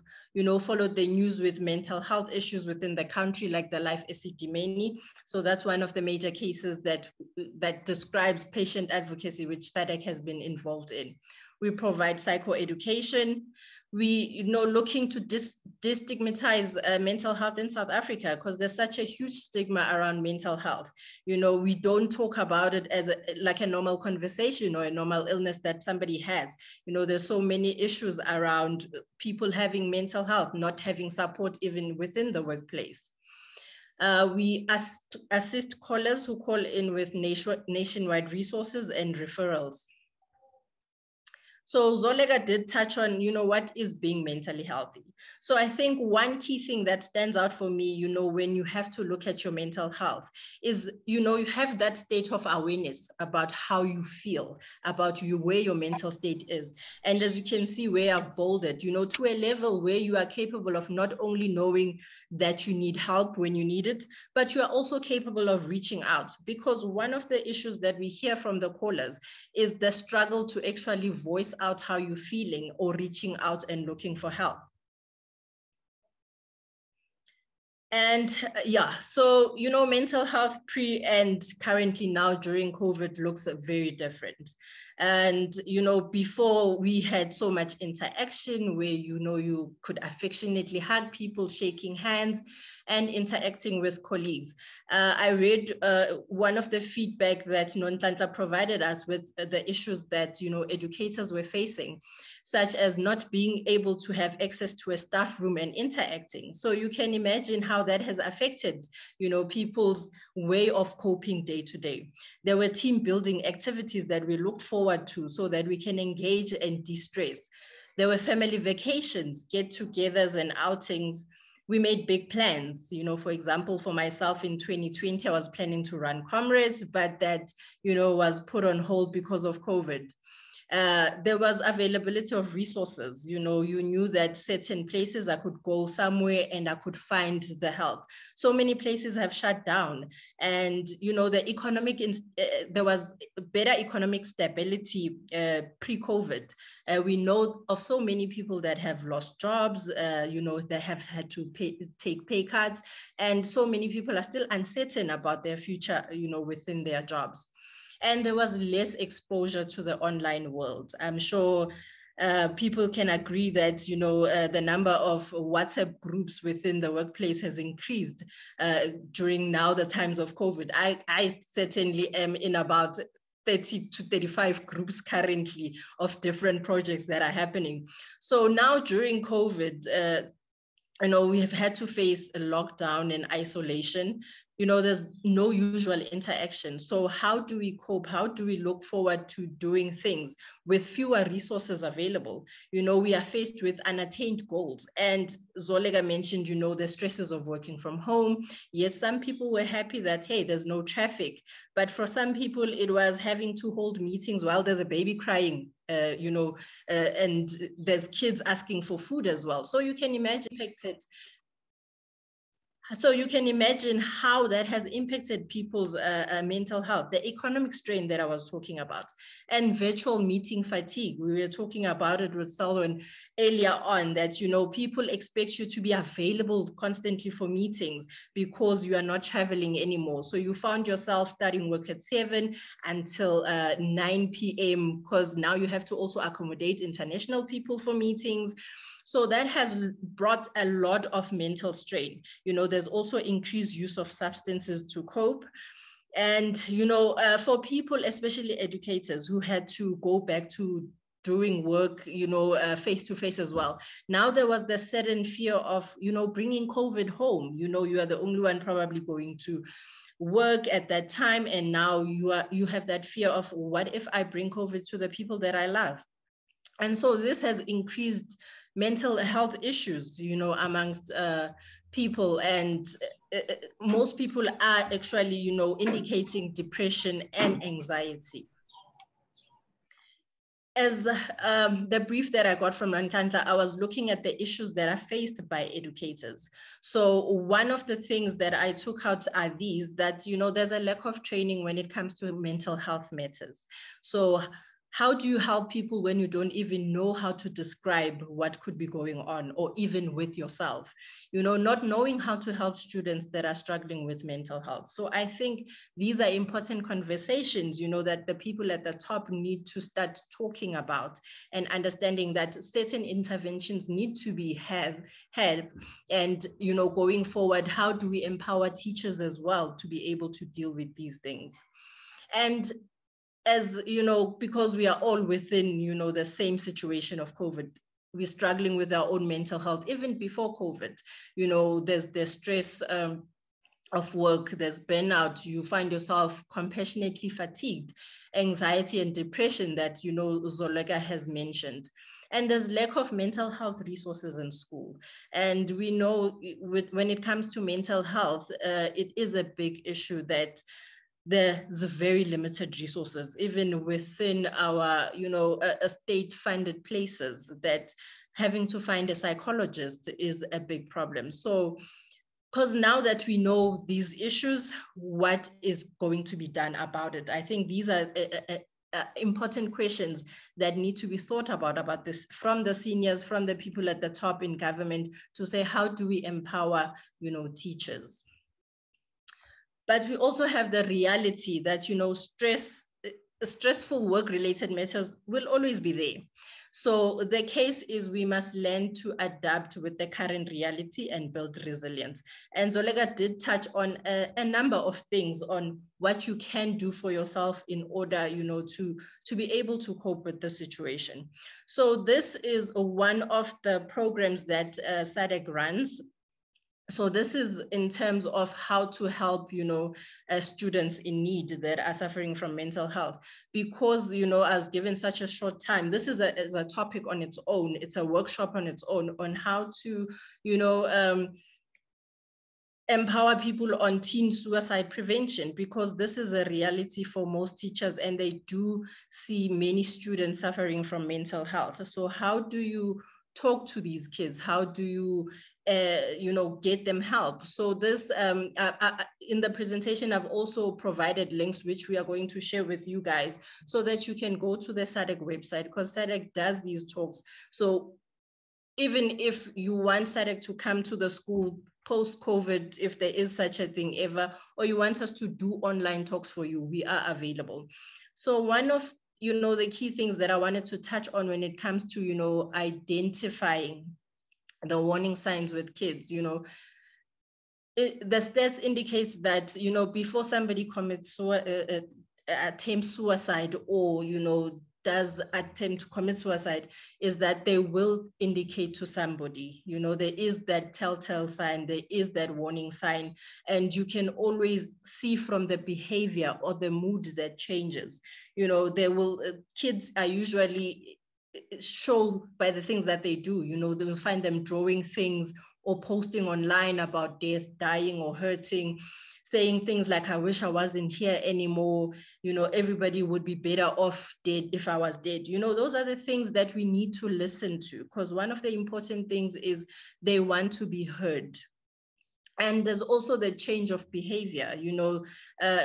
F: followed the news with mental health issues within the country, like the Life Esidimeni, so that's one of the major cases that describes patient advocacy, which SADAG has been involved in. We provide psychoeducation. We, looking to destigmatize mental health in South Africa, because there's such a huge stigma around mental health. We don't talk about it as like a normal conversation or a normal illness that somebody has. There's so many issues around people having mental health, not having support even within the workplace. We assist callers who call in with nationwide resources and referrals. So Zoleka did touch on, what is being mentally healthy. So I think one key thing that stands out for me, when you have to look at your mental health is, you have that state of awareness about how you feel, about where your mental state is. And as you can see where I've bolded, to a level where you are capable of not only knowing that you need help when you need it, but you are also capable of reaching out. Because one of the issues that we hear from the callers is the struggle to actually voice out how you're feeling or reaching out and looking for help. And so, mental health pre and currently now during COVID looks very different. And, before we had so much interaction where, you could affectionately hug people, shaking hands and interacting with colleagues. I read one of the feedback that Nonhlanhla provided us with the issues that, educators were facing, such as not being able to have access to a staff room and interacting. So you can imagine how that has affected, people's way of coping day to day. There were team building activities that we looked forward to so that we can engage and de-stress. There were family vacations, get-togethers and outings. We made big plans, for example, for myself in 2020, I was planning to run Comrades, but that, was put on hold because of COVID. There was availability of resources. You knew that certain places I could go somewhere and I could find the help. So many places have shut down, and the economic there was better economic stability pre-COVID. We know of so many people that have lost jobs, that have had to take pay cuts, and so many people are still uncertain about their future, within their jobs. And there was less exposure to the online world. I'm sure people can agree that, the number of WhatsApp groups within the workplace has increased during now the times of COVID. I certainly am in about 30 to 35 groups currently of different projects that are happening. So now during COVID, we have had to face a lockdown and isolation. There's no usual interaction. So how do we cope? How do we look forward to doing things with fewer resources available? We are faced with unattained goals. And Zoleka mentioned, the stresses of working from home. Yes, some people were happy that, hey, there's no traffic. But for some people, it was having to hold meetings while there's a baby crying, and there's kids asking for food as well. So you can imagine how that has impacted people's mental health, the economic strain that I was talking about, and virtual meeting fatigue. We were talking about it with Salwan earlier on, that, people expect you to be available constantly for meetings because you are not traveling anymore. So you found yourself starting work at 7 until 9 p.m. because now you have to also accommodate international people for meetings. So that has brought a lot of mental strain. There's also increased use of substances to cope. And, for people, especially educators who had to go back to doing work, face-to-face as well. Now there was the sudden fear of, bringing COVID home. You are the only one probably going to work at that time. And now you have that fear of, what if I bring COVID to the people that I love? And so this has increased mental health issues, amongst people. And most people are actually, indicating depression and anxiety. As the brief that I got from Nonhlanhla, I was looking at the issues that are faced by educators. So one of the things that I took out are these, that, there's a lack of training when it comes to mental health matters. So how do you help people when you don't even know how to describe what could be going on, or even with yourself? Not knowing how to help students that are struggling with mental health. So I think these are important conversations, that the people at the top need to start talking about, and understanding that certain interventions need to be had. And, going forward, how do we empower teachers as well to be able to deal with these things? And as because we are all within, the same situation of COVID, we're struggling with our own mental health. Even before COVID, there's the stress of work, there's burnout, you find yourself compassionately fatigued, anxiety and depression that, you know, Zoleka has mentioned. And there's lack of mental health resources in school. And we know when it comes to mental health, it is a big issue that there's very limited resources, even within our, you know, state-funded places, that having to find a psychologist is a big problem. So, because now that we know these issues, what is going to be done about it? I think these are important questions that need to be thought about this from the seniors, from the people at the top in government, to say, how do we empower, you know, teachers? But we also have the reality that, you know, stressful work-related matters will always be there. So the case is we must learn to adapt with the current reality and build resilience. And Zoleka did touch on a number of things on what you can do for yourself in order, you know, to be able to cope with the situation. So this is one of the programs that SADAG runs. So this is in terms of how to help, you know, students in need that are suffering from mental health. Because, you know, as given such a short time, this is a topic on its own. It's a workshop on its own on how to, you know, empower people on teen suicide prevention, because this is a reality for most teachers and they do see many students suffering from mental health. So how do you talk to these kids? How do you, you know, get them help? So this, in the presentation, I've also provided links, which we are going to share with you guys, so that you can go to the SADAG website, because SADAG does these talks. So even if you want SADAG to come to the school post-COVID, if there is such a thing ever, or you want us to do online talks for you, we are available. So one of, you know, the key things that I wanted to touch on when it comes to, you know, identifying the warning signs with kids, you know, the stats indicates that, you know, before somebody commits attempts suicide, or, you know, does attempt to commit suicide, is that they will indicate to somebody, you know, there is that telltale sign, there is that warning sign, and you can always see from the behavior or the mood that changes. You know, they will, kids are usually shown by the things that they do. You know, they will find them drawing things or posting online about death, dying or hurting, saying things like, I wish I wasn't here anymore. You know, everybody would be better off dead if I was dead. You know, those are the things that we need to listen to, because one of the important things is they want to be heard. And there's also the change of behavior, you know,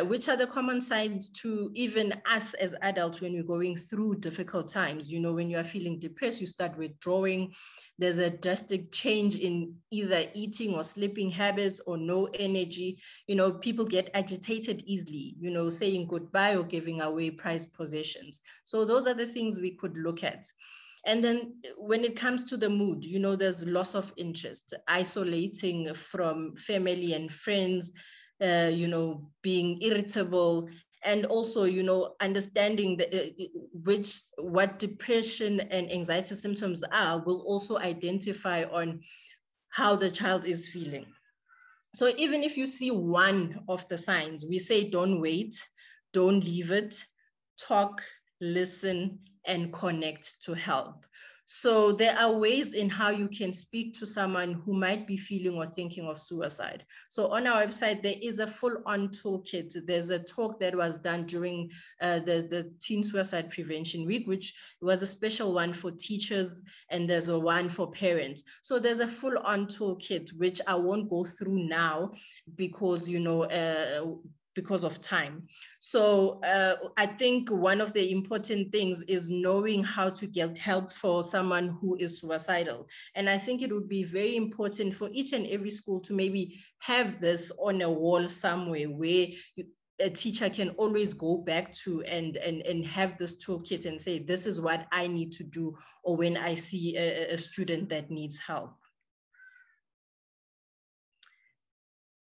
F: which are the common signs to even us as adults when we're going through difficult times. You know, when you are feeling depressed, you start withdrawing. There's a drastic change in either eating or sleeping habits, or no energy. You know, people get agitated easily, you know, saying goodbye or giving away prized possessions. So those are the things we could look at. And then when it comes to the mood, you know, there's loss of interest, isolating from family and friends, you know, being irritable, and also, you know, understanding the, what depression and anxiety symptoms are will also identify on how the child is feeling. So even if you see one of the signs, we say don't wait, don't leave it, talk, listen, and connect to help. So there are ways in how you can speak to someone who might be feeling or thinking of suicide. So on our website, there is a full-on toolkit. There's a talk that was done during the Teen Suicide Prevention Week, which was a special one for teachers, and there's a one for parents. So there's a full-on toolkit, which I won't go through now because, you know, because of time. So I think one of the important things is knowing how to get help for someone who is suicidal. And I think it would be very important for each and every school to maybe have this on a wall somewhere where a teacher can always go back to and have this toolkit and say, this is what I need to do, or when I see a student that needs help.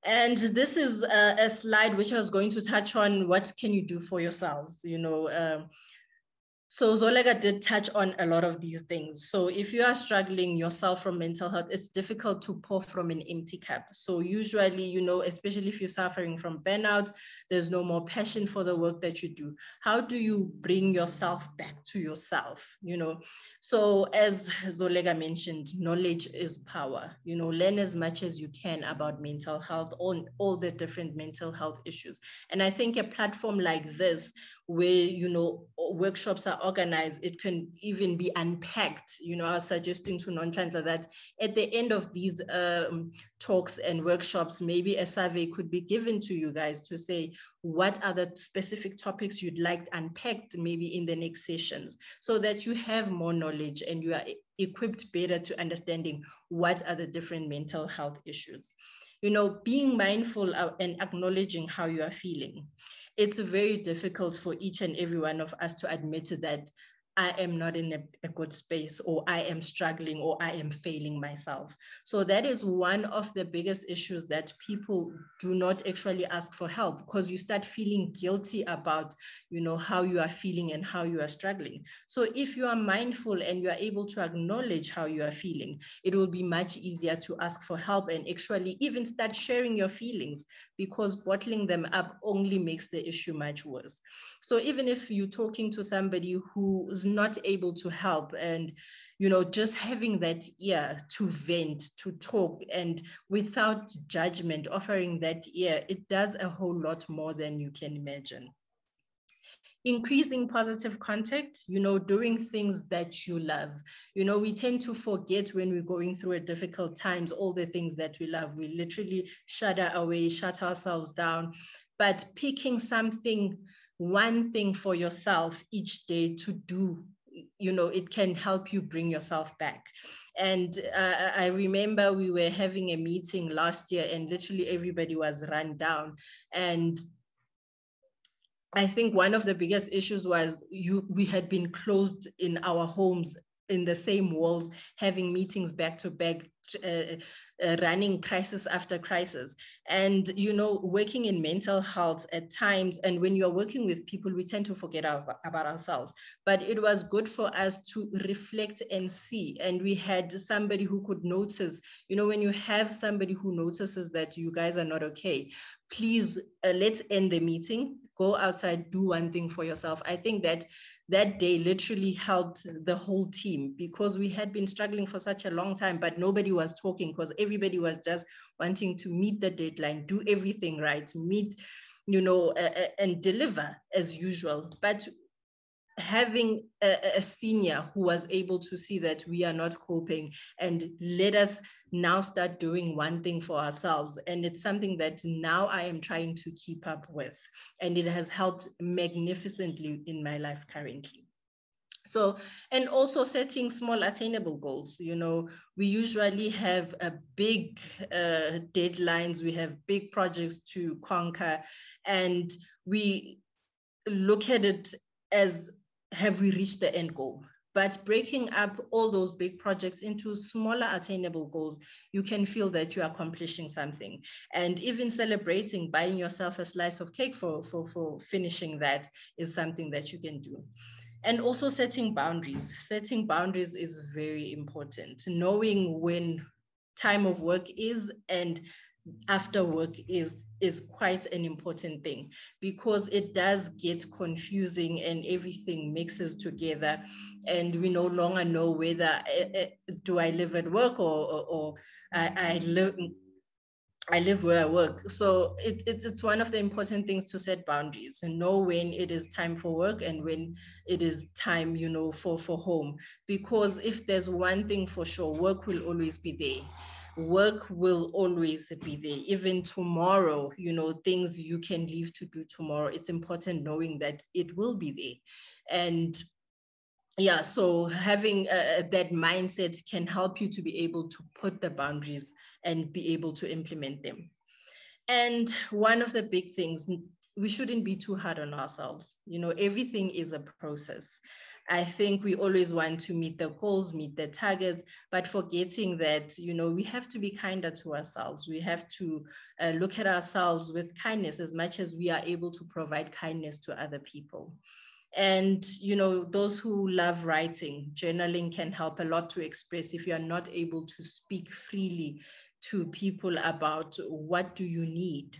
F: And this is a slide which I was going to touch on, what can you do for yourselves, you know. So Zoleka did touch on a lot of these things. So if you are struggling yourself from mental health, it's difficult to pour from an empty cup. So usually, you know, especially if you're suffering from burnout, there's no more passion for the work that you do. How do you bring yourself back to yourself, you know? So as Zoleka mentioned, knowledge is power. You know, learn as much as you can about mental health, on all the different mental health issues. And I think a platform like this, where, you know, workshops are organized, it can even be unpacked. You know, I was suggesting to Nonhlanhla that at the end of these talks and workshops, maybe a survey could be given to you guys to say, what are the specific topics you'd like unpacked maybe in the next sessions, so that you have more knowledge and you are equipped better to understanding what are the different mental health issues. You know, being mindful and acknowledging how you are feeling. It's very difficult for each and every one of us to admit that I am not in a good space, or I am struggling, or I am failing myself. So that is one of the biggest issues, that people do not actually ask for help, because you start feeling guilty about, you know, how you are feeling and how you are struggling. So if you are mindful and you are able to acknowledge how you are feeling, it will be much easier to ask for help and actually even start sharing your feelings, because bottling them up only makes the issue much worse. So even if you're talking to somebody who is not able to help, and, you know, just having that ear to vent, to talk, and without judgment, offering that ear, it does a whole lot more than you can imagine. Increasing positive contact, you know, doing things that you love. You know, we tend to forget when we're going through a difficult times, all the things that we love. We literally shudder away, shut ourselves down. But picking something, one thing for yourself each day to do, you know, it can help you bring yourself back. And I remember we were having a meeting last year, and literally everybody was run down. And I think one of the biggest issues was we had been closed in our homes, in the same walls, having meetings back to back, running crisis after crisis. And, you know, working in mental health at times, and when you're working with people, we tend to forget about ourselves. But it was good for us to reflect and see. And we had somebody who could notice, you know, when you have somebody who notices that you guys are not okay, please, let's end the meeting, go outside, do one thing for yourself. I think that that day literally helped the whole team, because we had been struggling for such a long time, but nobody was talking, because everybody was just wanting to meet the deadline, do everything right, meet, you know, and deliver as usual. But having a senior who was able to see that we are not coping, and let us now start doing one thing for ourselves. And it's something that now I am trying to keep up with, and it has helped magnificently in my life currently. So, and also setting small attainable goals. You know, we usually have a big deadlines, we have big projects to conquer, and we look at it as, have we reached the end goal? But breaking up all those big projects into smaller attainable goals, you can feel that you're accomplishing something. And even celebrating, buying yourself a slice of cake for finishing that is something that you can do. And also setting boundaries. Setting boundaries is very important. Knowing when time of work is and after work is quite an important thing, because it does get confusing and everything mixes together, and we no longer know whether do I live at work or I live where I work. So it's one of the important things to set boundaries and know when it is time for work and when it is time, you know, for home. Because if there's one thing for sure, work will always be there. Work will always be there. Even tomorrow, you know, things you can leave to do tomorrow, it's important knowing that it will be there. And yeah, so having that mindset can help you to be able to put the boundaries and be able to implement them. And one of the big things, we shouldn't be too hard on ourselves. You know, everything is a process. I think we always want to meet the goals, meet the targets, but forgetting that, you know, we have to be kinder to ourselves. We have to look at ourselves with kindness as much as we are able to provide kindness to other people. And, you know, those who love writing, journaling can help a lot to express if you are not able to speak freely to people about what do you need.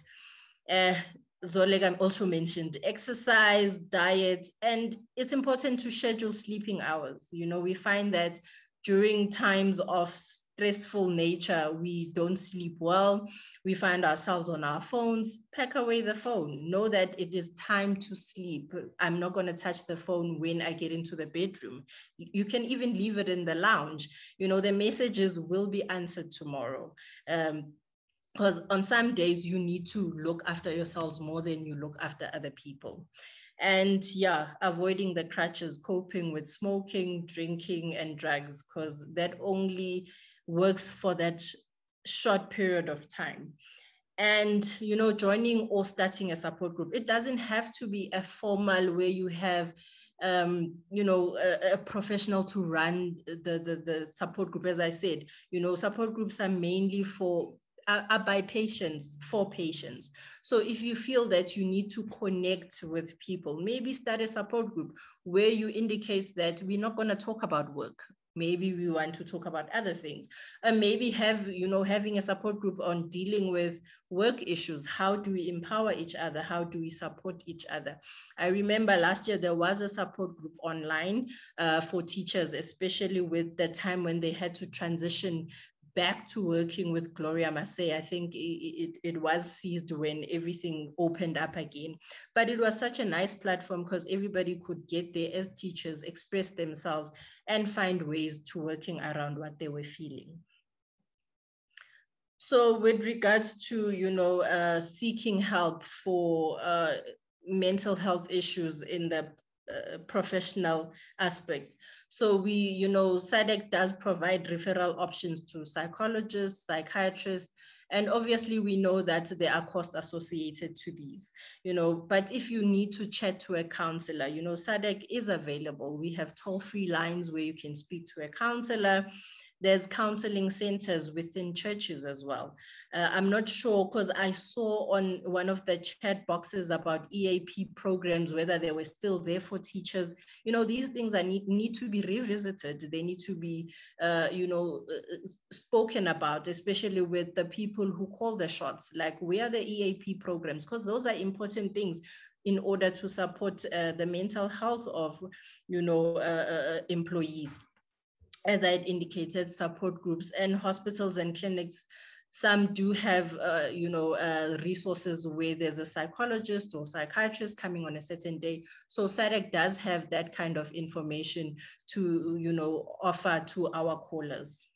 F: Zoleka also mentioned exercise, diet, and it's important to schedule sleeping hours. You know, we find that during times of stressful nature, we don't sleep well. We find ourselves on our phones. Pack away the phone. Know that it is time to sleep. I'm not going to touch the phone when I get into the bedroom. You can even leave it in the lounge. You know, the messages will be answered tomorrow. Because on some days you need to look after yourselves more than you look after other people. And yeah, avoiding the crutches, coping with smoking, drinking, and drugs, because that only works for that short period of time. And, you know, joining or starting a support group, it doesn't have to be a formal where you have you know, a professional to run the support group. As I said, you know, support groups are mainly are by patients, for patients. So if you feel that you need to connect with people, maybe start a support group where you indicate that we're not going to talk about work. Maybe we want to talk about other things. And maybe having a support group on dealing with work issues. How do we empower each other? How do we support each other? I remember last year there was a support group online for teachers, especially with the time when they had to transition back to working with Gloria Massey. I think it was seized when everything opened up again. But it was such a nice platform because everybody could get there as teachers, express themselves, and find ways to working around what they were feeling. So with regards to, you know, seeking help for mental health issues in the professional aspect. So we, you know, SADAG does provide referral options to psychologists, psychiatrists, and obviously we know that there are costs associated to these, you know, but if you need to chat to a counselor, you know, SADAG is available. We have toll-free lines where you can speak to a counselor. There's counseling centers within churches as well. I'm not sure, because I saw on one of the chat boxes about EAP programs, whether they were still there for teachers. You know, these things need to be revisited. They need to be, you know, spoken about, especially with the people who call the shots, like where are the EAP programs? Because those are important things in order to support the mental health of, you know, employees. As I had indicated, support groups and hospitals and clinics, some do have, you know, resources where there's a psychologist or psychiatrist coming on a certain day. So SADAG does have that kind of information to, you know, offer to our callers.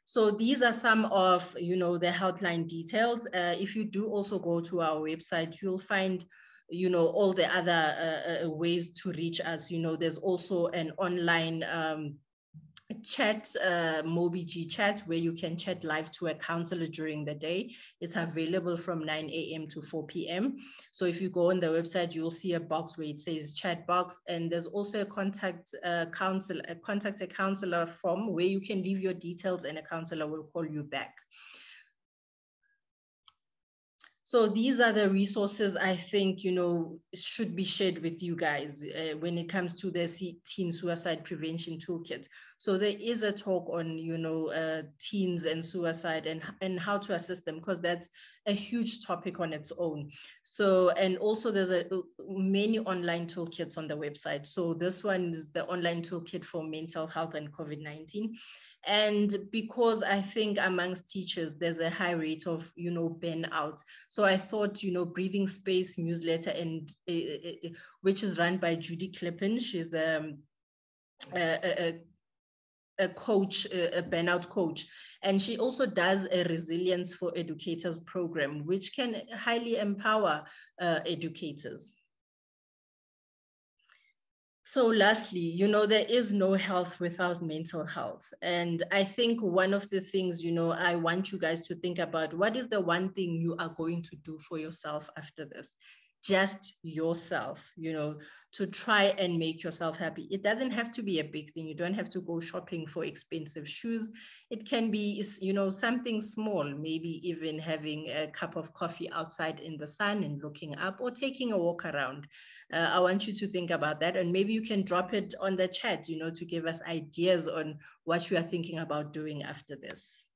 F: So these are some of, you know, the helpline details. If you do also go to our website, you'll find, you know, all the other ways to reach us. You know, there's also an online chat, MobiG chat, where you can chat live to a counselor during the day. It's available from 9 a.m. to 4 p.m. So if you go on the website, you'll see a box where it says chat box, and there's also a contact a counselor form where you can leave your details and a counselor will call you back. So these are the resources I think, you know, should be shared with you guys when it comes to the teen suicide prevention toolkit. So there is a talk on, you know, teens and suicide and how to assist them, because that's a huge topic on its own. So, and also there's many online toolkits on the website. So this one is the online toolkit for mental health and COVID-19. And because I think amongst teachers, there's a high rate of, you know, burnout. So I thought, you know, Breathing Space newsletter, and which is run by Judy Klippen. She's a coach, a burnout coach. And she also does a Resilience for Educators program, which can highly empower educators. So lastly, you know, there is no health without mental health. And I think one of the things, you know, I want you guys to think about, what is the one thing you are going to do for yourself after this? just yourself, to try and make yourself happy. It doesn't have to be a big thing. You don't have to go shopping for expensive shoes. It can be, something small, maybe even having a cup of coffee outside in the sun and looking up, or taking a walk around. I want you to think about that, and maybe you can drop it on the chat, to give us ideas on what you are thinking about doing after this.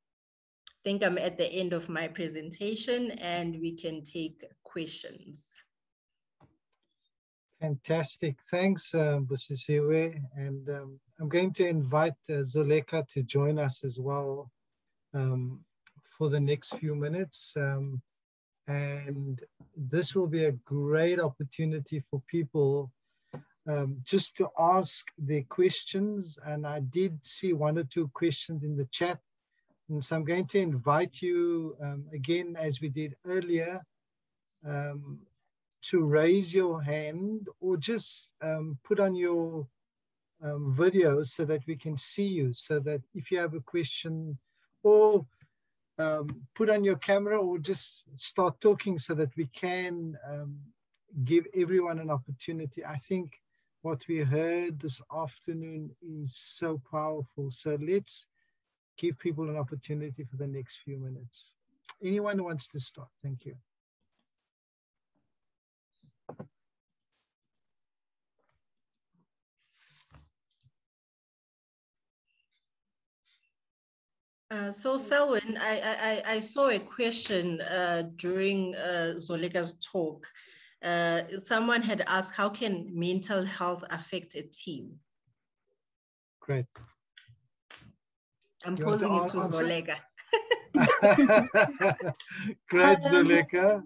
F: I think I'm at the end of my presentation and we can take questions.
A: Fantastic. Thanks, Busisiwe. And I'm going to invite Zoleka to join us as well for the next few minutes. And this will be a great opportunity for people just to ask their questions. And I did see 1 or 2 questions in the chat. And so I'm going to invite you again, as we did earlier, to raise your hand, or just put on your video so that we can see you, so that if you have a question, or put on your camera, or just start talking so that we can give everyone an opportunity. I think what we heard this afternoon is so powerful. So let's give people an opportunity for the next few minutes. Anyone who wants to start? Thank you.
F: So Selwyn, I saw a question during Zoleka's talk. Someone had asked, how can mental health affect a team?
A: Great.
F: I'm posing it to Zoleka.
A: Great, Zoleka.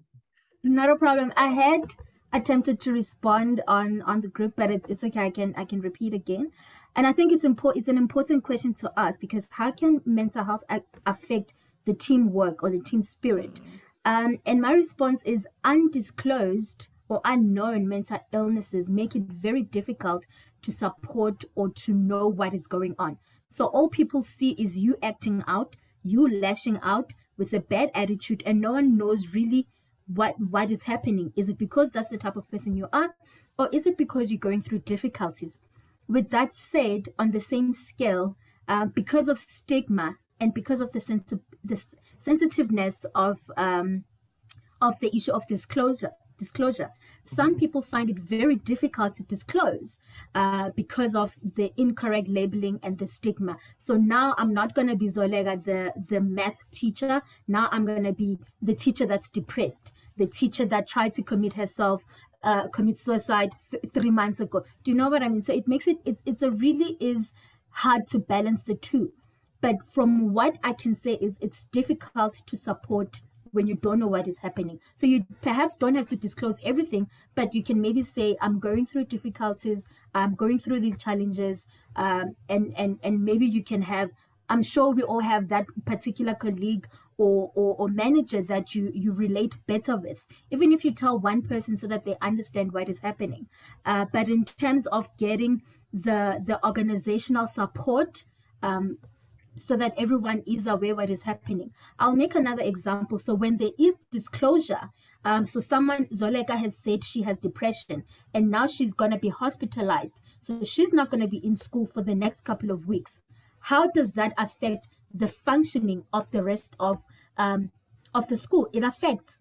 E: Not a problem. I had attempted to respond on the group, but it's okay. I can repeat again. And I think it's an important question to ask, because how can mental health affect the teamwork or the team spirit? And my response is, undisclosed or unknown mental illnesses make it very difficult to support or to know what is going on. So all people see is you acting out, you lashing out with a bad attitude, and no one knows really what is happening. Is it because that's the type of person you are, or is it because you're going through difficulties? With that said, on the same scale, because of stigma and because of the sensitiveness of the issue of disclosure, some people find it very difficult to disclose because of the incorrect labeling and the stigma. So now I'm not going to be Zoleka, the math teacher. Now I'm going to be the teacher that's depressed, the teacher that tried to commit suicide 3 months ago. Do you know what I mean? So it makes it's a really is hard to balance the two. But from what I can say is, it's difficult to support when you don't know what is happening. So you perhaps don't have to disclose everything, but you can maybe say, I'm going through difficulties, I'm going through these challenges, and maybe you can have, I'm sure we all have that particular colleague or manager that you relate better with, even if you tell one person so that they understand what is happening. But in terms of getting the organizational support, so that everyone is aware what is happening. I'll make another example. So when there is disclosure, so Zoleka has said she has depression, and now she's going to be hospitalized. So she's not going to be in school for the next couple of weeks. How does that affect the functioning of the rest of the school? It affects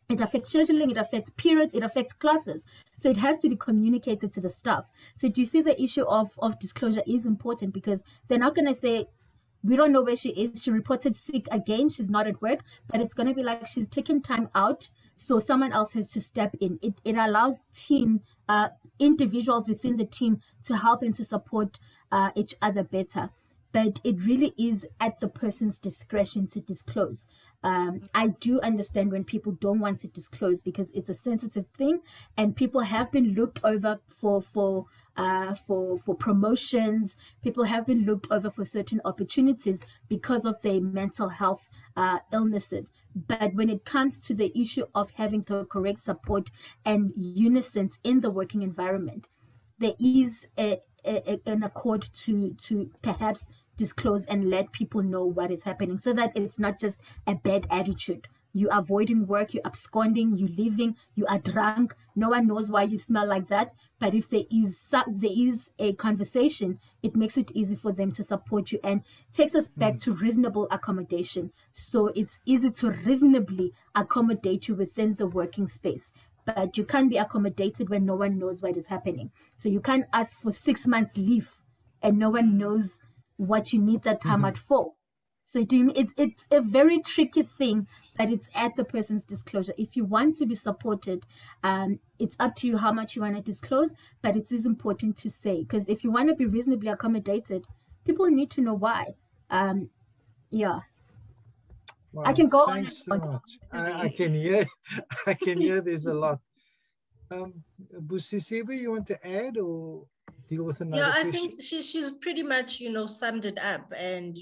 E: scheduling, it affects periods, it affects classes. So it has to be communicated to the staff. So do you see the issue of disclosure is important, because they're not going to say, we don't know where she is, she reported sick again, she's not at work, but it's going to be like she's taken time out, so someone else has to step in. It allows individuals within the team to help and to support each other better. But it really is at the person's discretion to disclose. I do understand when people don't want to disclose, because it's a sensitive thing, and people have been looked over for promotions. People have been looked over for certain opportunities because of their mental health illnesses. But when it comes to the issue of having the correct support and unison in the working environment, there is an accord to perhaps disclose and let people know what is happening, so that it's not just a bad attitude. you're avoiding work, you're absconding, you're leaving, you are drunk, no one knows why you smell like that. But if there is a conversation, it makes it easy for them to support you, and takes us back to reasonable accommodation. So it's easy to reasonably accommodate you within the working space, but you can't be accommodated when no one knows what is happening. So you can't ask for 6 months leave and no one knows what you need that time out for. So it's a very tricky thing, but it's at the person's disclosure. If you want to be supported, it's up to you how much you want to disclose, but it is important to say, because if you want to be reasonably accommodated, people need to know why. Yeah.
A: Wow,
E: I can go
A: thanks
E: on.
A: so much. I can hear there's a lot. Busisiwe, you want to add or deal with another question?
F: I think she's pretty much, summed it up. And,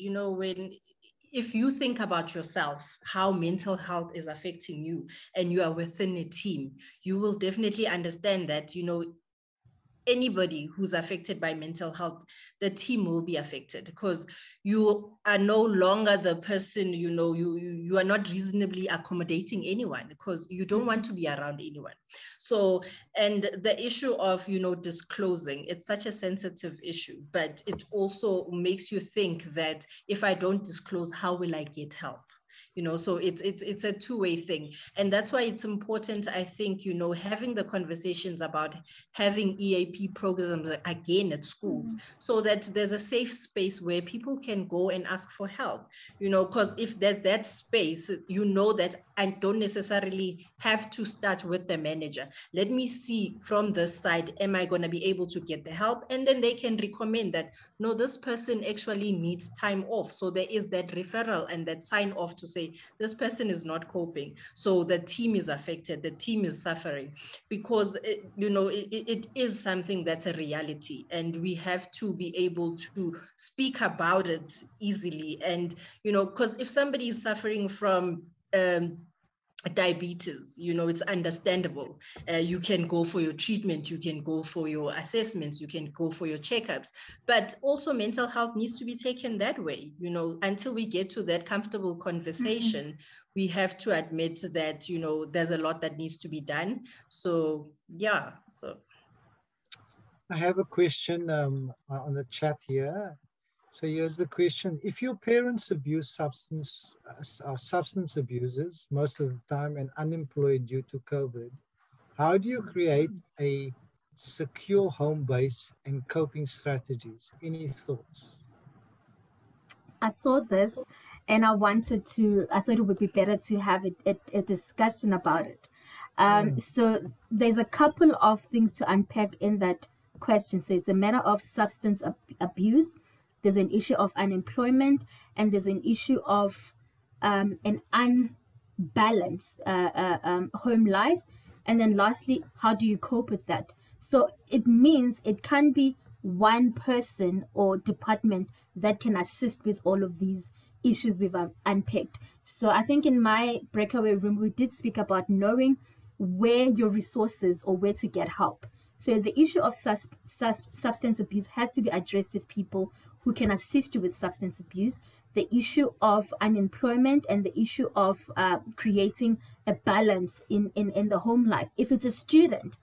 F: if you think about yourself, how mental health is affecting you, and you are within a team, you will definitely understand that, anybody who's affected by mental health, the team will be affected, because you are no longer the person, you are not reasonably accommodating anyone, because you don't want to be around anyone. So, and the issue of, disclosing, it's such a sensitive issue, but it also makes you think that if I don't disclose, how will I get help? So it's a two-way thing. And that's why it's important, I think, having the conversations about having EAP programs again at schools, so that there's a safe space where people can go and ask for help, because if there's that space, that I don't necessarily have to start with the manager. Let me see from this side, am I going to be able to get the help? And then they can recommend that, no, this person actually needs time off. So there is that referral and that sign off to say, this person is not coping. So the team is affected, the team is suffering, because, it is something that's a reality, and we have to be able to speak about it easily. And, because if somebody is suffering from diabetes, it's understandable. You can go for your treatment, you can go for your assessments, you can go for your checkups, but also mental health needs to be taken that way. Until we get to that comfortable conversation, we have to admit that, there's a lot that needs to be done. So, yeah. So
A: I have a question on the chat here. So here's the question. If your parents abuse substance abusers most of the time and unemployed due to COVID, how do you create a secure home base and coping strategies? Any thoughts?
E: I saw this and I thought it would be better to have a discussion about it. So there's a couple of things to unpack in that question. So it's a matter of substance abuse. There's an issue of unemployment, and there's an issue of an unbalanced home life. And then lastly, how do you cope with that? So it means it can be one person or department that can assist with all of these issues we've unpicked. So I think in my breakaway room, we did speak about knowing where your resources or where to get help. So the issue of substance abuse has to be addressed with people who can assist you with substance abuse. The issue of unemployment and the issue of creating a balance in the home life. If it's a student,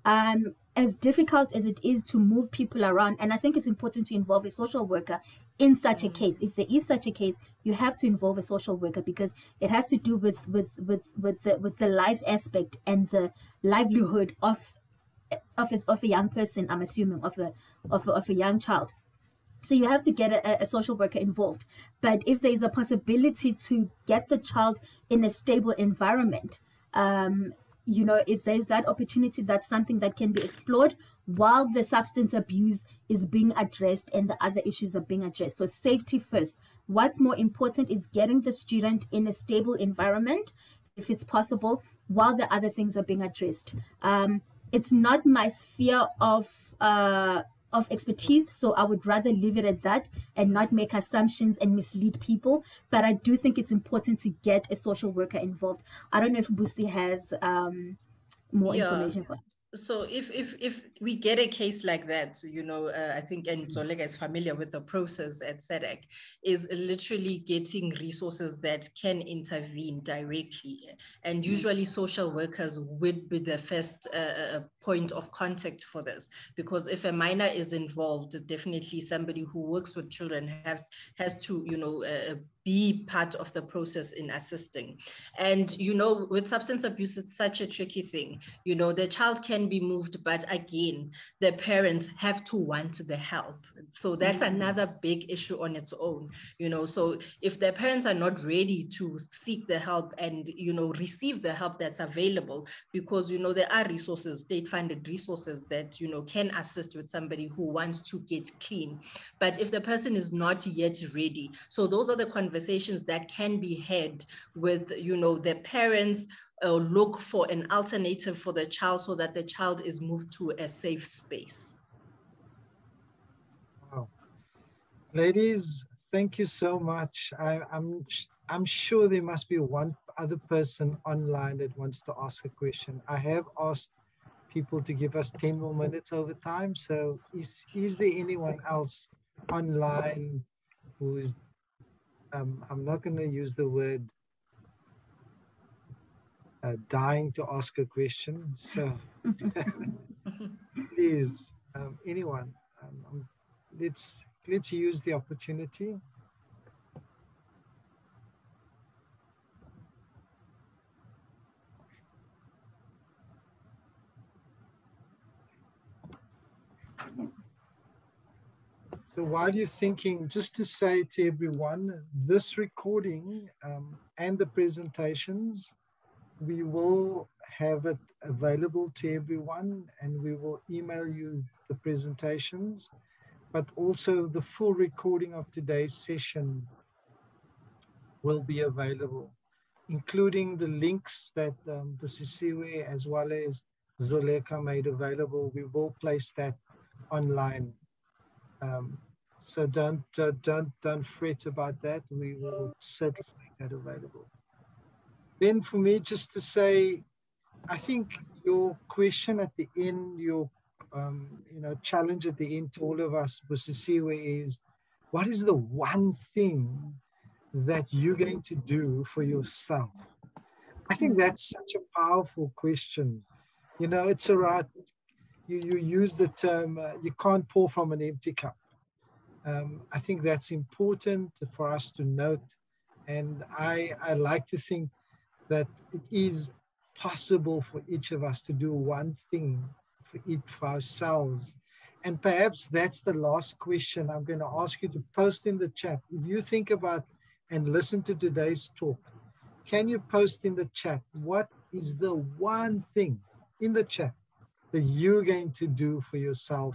E: as difficult as it is to move people around, and I think it's important to involve a social worker in such a case. If there is such a case, you have to involve a social worker, because it has to do with the life aspect and the livelihood of a young person. I'm assuming of a young child. So you have to get a social worker involved. But if there's a possibility to get the child in a stable environment, if there's that opportunity, that's something that can be explored while the substance abuse is being addressed and the other issues are being addressed. So safety first. What's more important is getting the student in a stable environment, if it's possible, while the other things are being addressed. It's not my sphere of expertise, so I would rather leave it at that and not make assumptions and mislead people. But I do think it's important to get a social worker involved. I don't know if Busi has more information for that.
F: So if we get a case like that, you know, I think, and Zoleka is familiar with the process at SADAG, is literally getting resources that can intervene directly. And usually social workers would be the first point of contact for this, because if a minor is involved, definitely somebody who works with children has to, you know, be part of the process in assisting. And, you know, with substance abuse, it's such a tricky thing. You know, the child can be moved, but again, the parents have to want the help. So that's another big issue on its own, you know. So if the parents are not ready to seek the help and, you know, receive the help that's available, because, you know, there are resources, state-funded resources that, you know, can assist with somebody who wants to get clean. But if the person is not yet ready, so those are the conversations that can be had with, you know, the parents, look for an alternative for the child so that the child is moved to a safe space.
A: Wow. Ladies, thank you so much. I'm sure there must be one other person online that wants to ask a question. I have asked people to give us 10 more minutes over time. So is there anyone else online who is, I'm not going to use the word dying to ask a question. So please, anyone, let's use the opportunity. So while you're thinking, just to say to everyone, this recording and the presentations, we will have it available to everyone, and we will email you the presentations, but also the full recording of today's session will be available, including the links that Busisiwe as well as Zoleka made available. We will place that online. So don't fret about that. We will certainly make that available. Then for me, just to say, I think your question at the end, your challenge at the end to all of us, Busisiwe, is what is the one thing that you're going to do for yourself? I think that's such a powerful question. You know, it's around, you use the term, you can't pour from an empty cup. I think that's important for us to note. And I like to think that it is possible for each of us to do one thing for ourselves. And perhaps that's the last question I'm going to ask you to post in the chat. If you think about and listen to today's talk, can you post in the chat, what is the one thing in the chat that you're going to do for yourself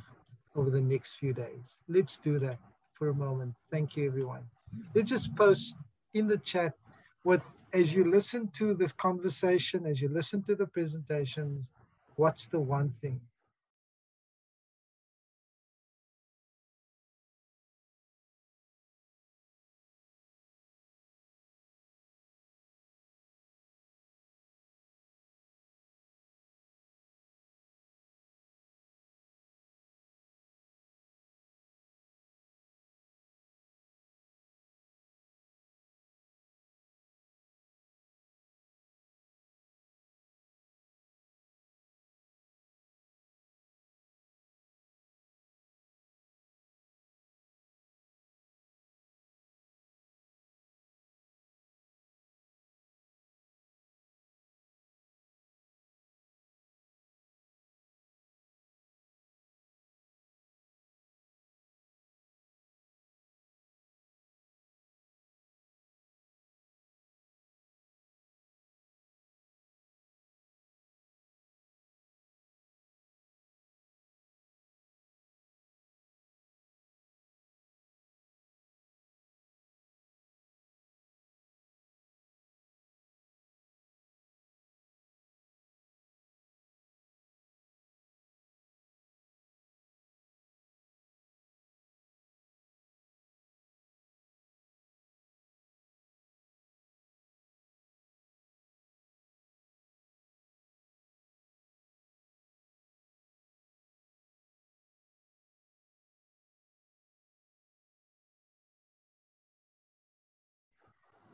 A: over the next few days? Let's do that for a moment. Thank you, everyone. Let's just post in the chat what, as you listen to this conversation, as you listen to the presentations, what's the one thing?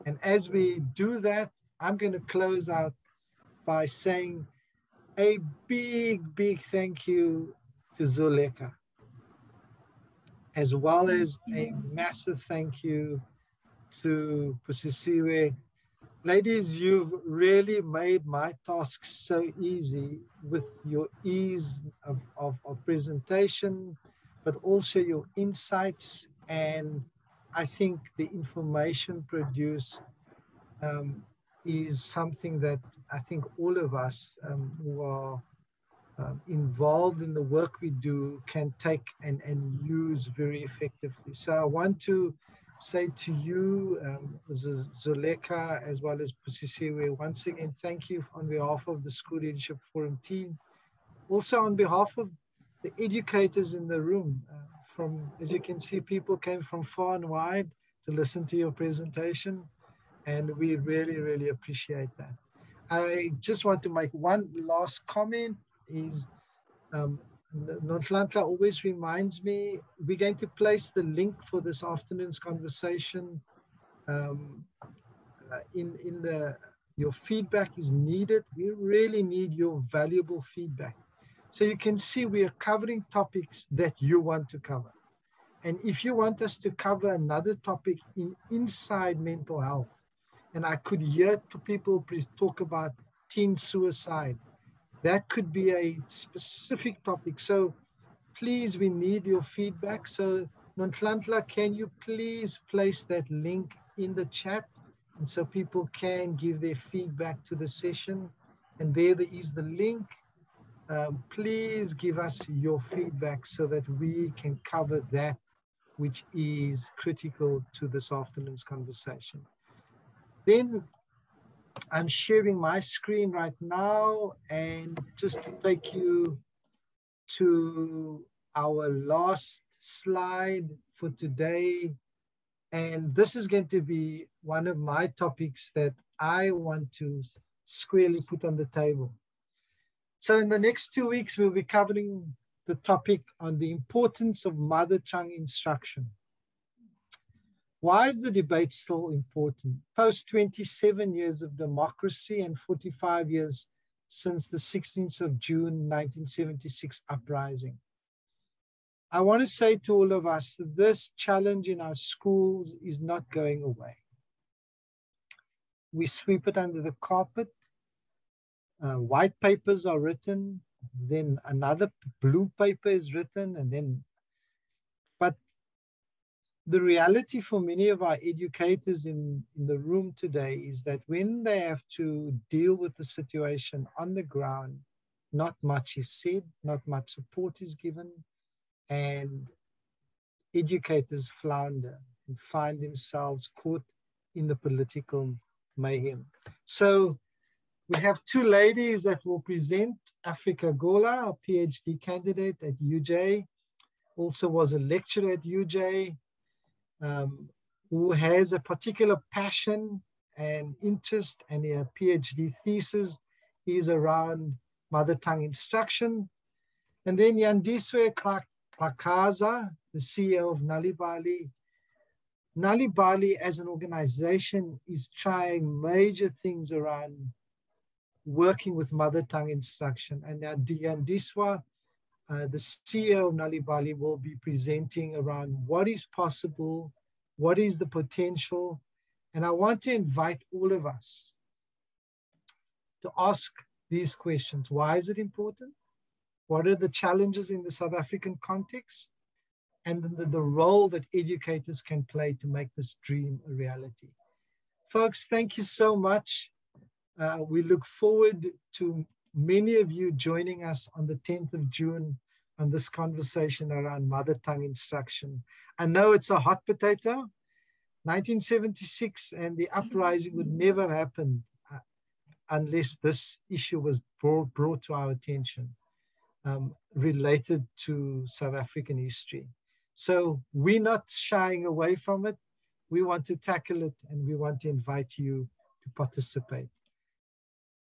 A: And as we do that, I'm going to close out by saying a big, big thank you to Zoleka, as well as a massive thank you to Busisiwe. Ladies, you've really made my task so easy with your ease of presentation, but also your insights. And I think the information produced is something that I think all of us who are involved in the work we do can take and use very effectively. So I want to say to you, Zoleka, as well as Busisiwe, once again, thank you on behalf of the School Leadership Forum team. Also on behalf of the educators in the room, as you can see, people came from far and wide to listen to your presentation, and we really, really appreciate that. I just want to make one last comment is, Nonhlanhla always reminds me, we're going to place the link for this afternoon's conversation your feedback is needed. We really need your valuable feedback. So you can see we are covering topics that you want to cover. And if you want us to cover another topic inside mental health, and I could hear people talk about teen suicide, that could be a specific topic. So please, we need your feedback. So Nonhlanhla, can you please place that link in the chat? And so people can give their feedback to the session. And there is the link. Please give us your feedback so that we can cover that which is critical to this afternoon's conversation. Then I'm sharing my screen right now, and just to take you to our last slide for today. And this is going to be one of my topics that I want to squarely put on the table. So in the next 2 weeks, we'll be covering the topic on the importance of mother tongue instruction. Why is the debate still important? Post 27 years of democracy and 45 years since the 16th of June, 1976 uprising. I want to say to all of us that this challenge in our schools is not going away. We sweep it under the carpet. White papers are written, then another blue paper is written, and then, but the reality for many of our educators in the room today is that when they have to deal with the situation on the ground, not much is said, not much support is given, and educators flounder and find themselves caught in the political mayhem. So we have two ladies that will present. Africa Gola, a PhD candidate at UJ, also was a lecturer at UJ, who has a particular passion and interest, and her PhD thesis is around mother tongue instruction. And then Yandiswe Klakaza, the CEO of Nalibali. Nalibali as an organization is trying major things around working with mother tongue instruction. And Yandiswa, the CEO of Nalibali, will be presenting around what is possible, what is the potential. And I want to invite all of us to ask these questions. Why is it important? What are the challenges in the South African context? And the role that educators can play to make this dream a reality. Folks, thank you so much. We look forward to many of you joining us on the 10th of June on this conversation around mother tongue instruction. I know it's a hot potato. 1976 and the uprising would never have happened unless this issue was brought to our attention, related to South African history. So we're not shying away from it. We want to tackle it, and we want to invite you to participate.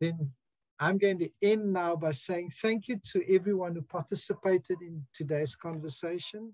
A: Then I'm going to end now by saying thank you to everyone who participated in today's conversation.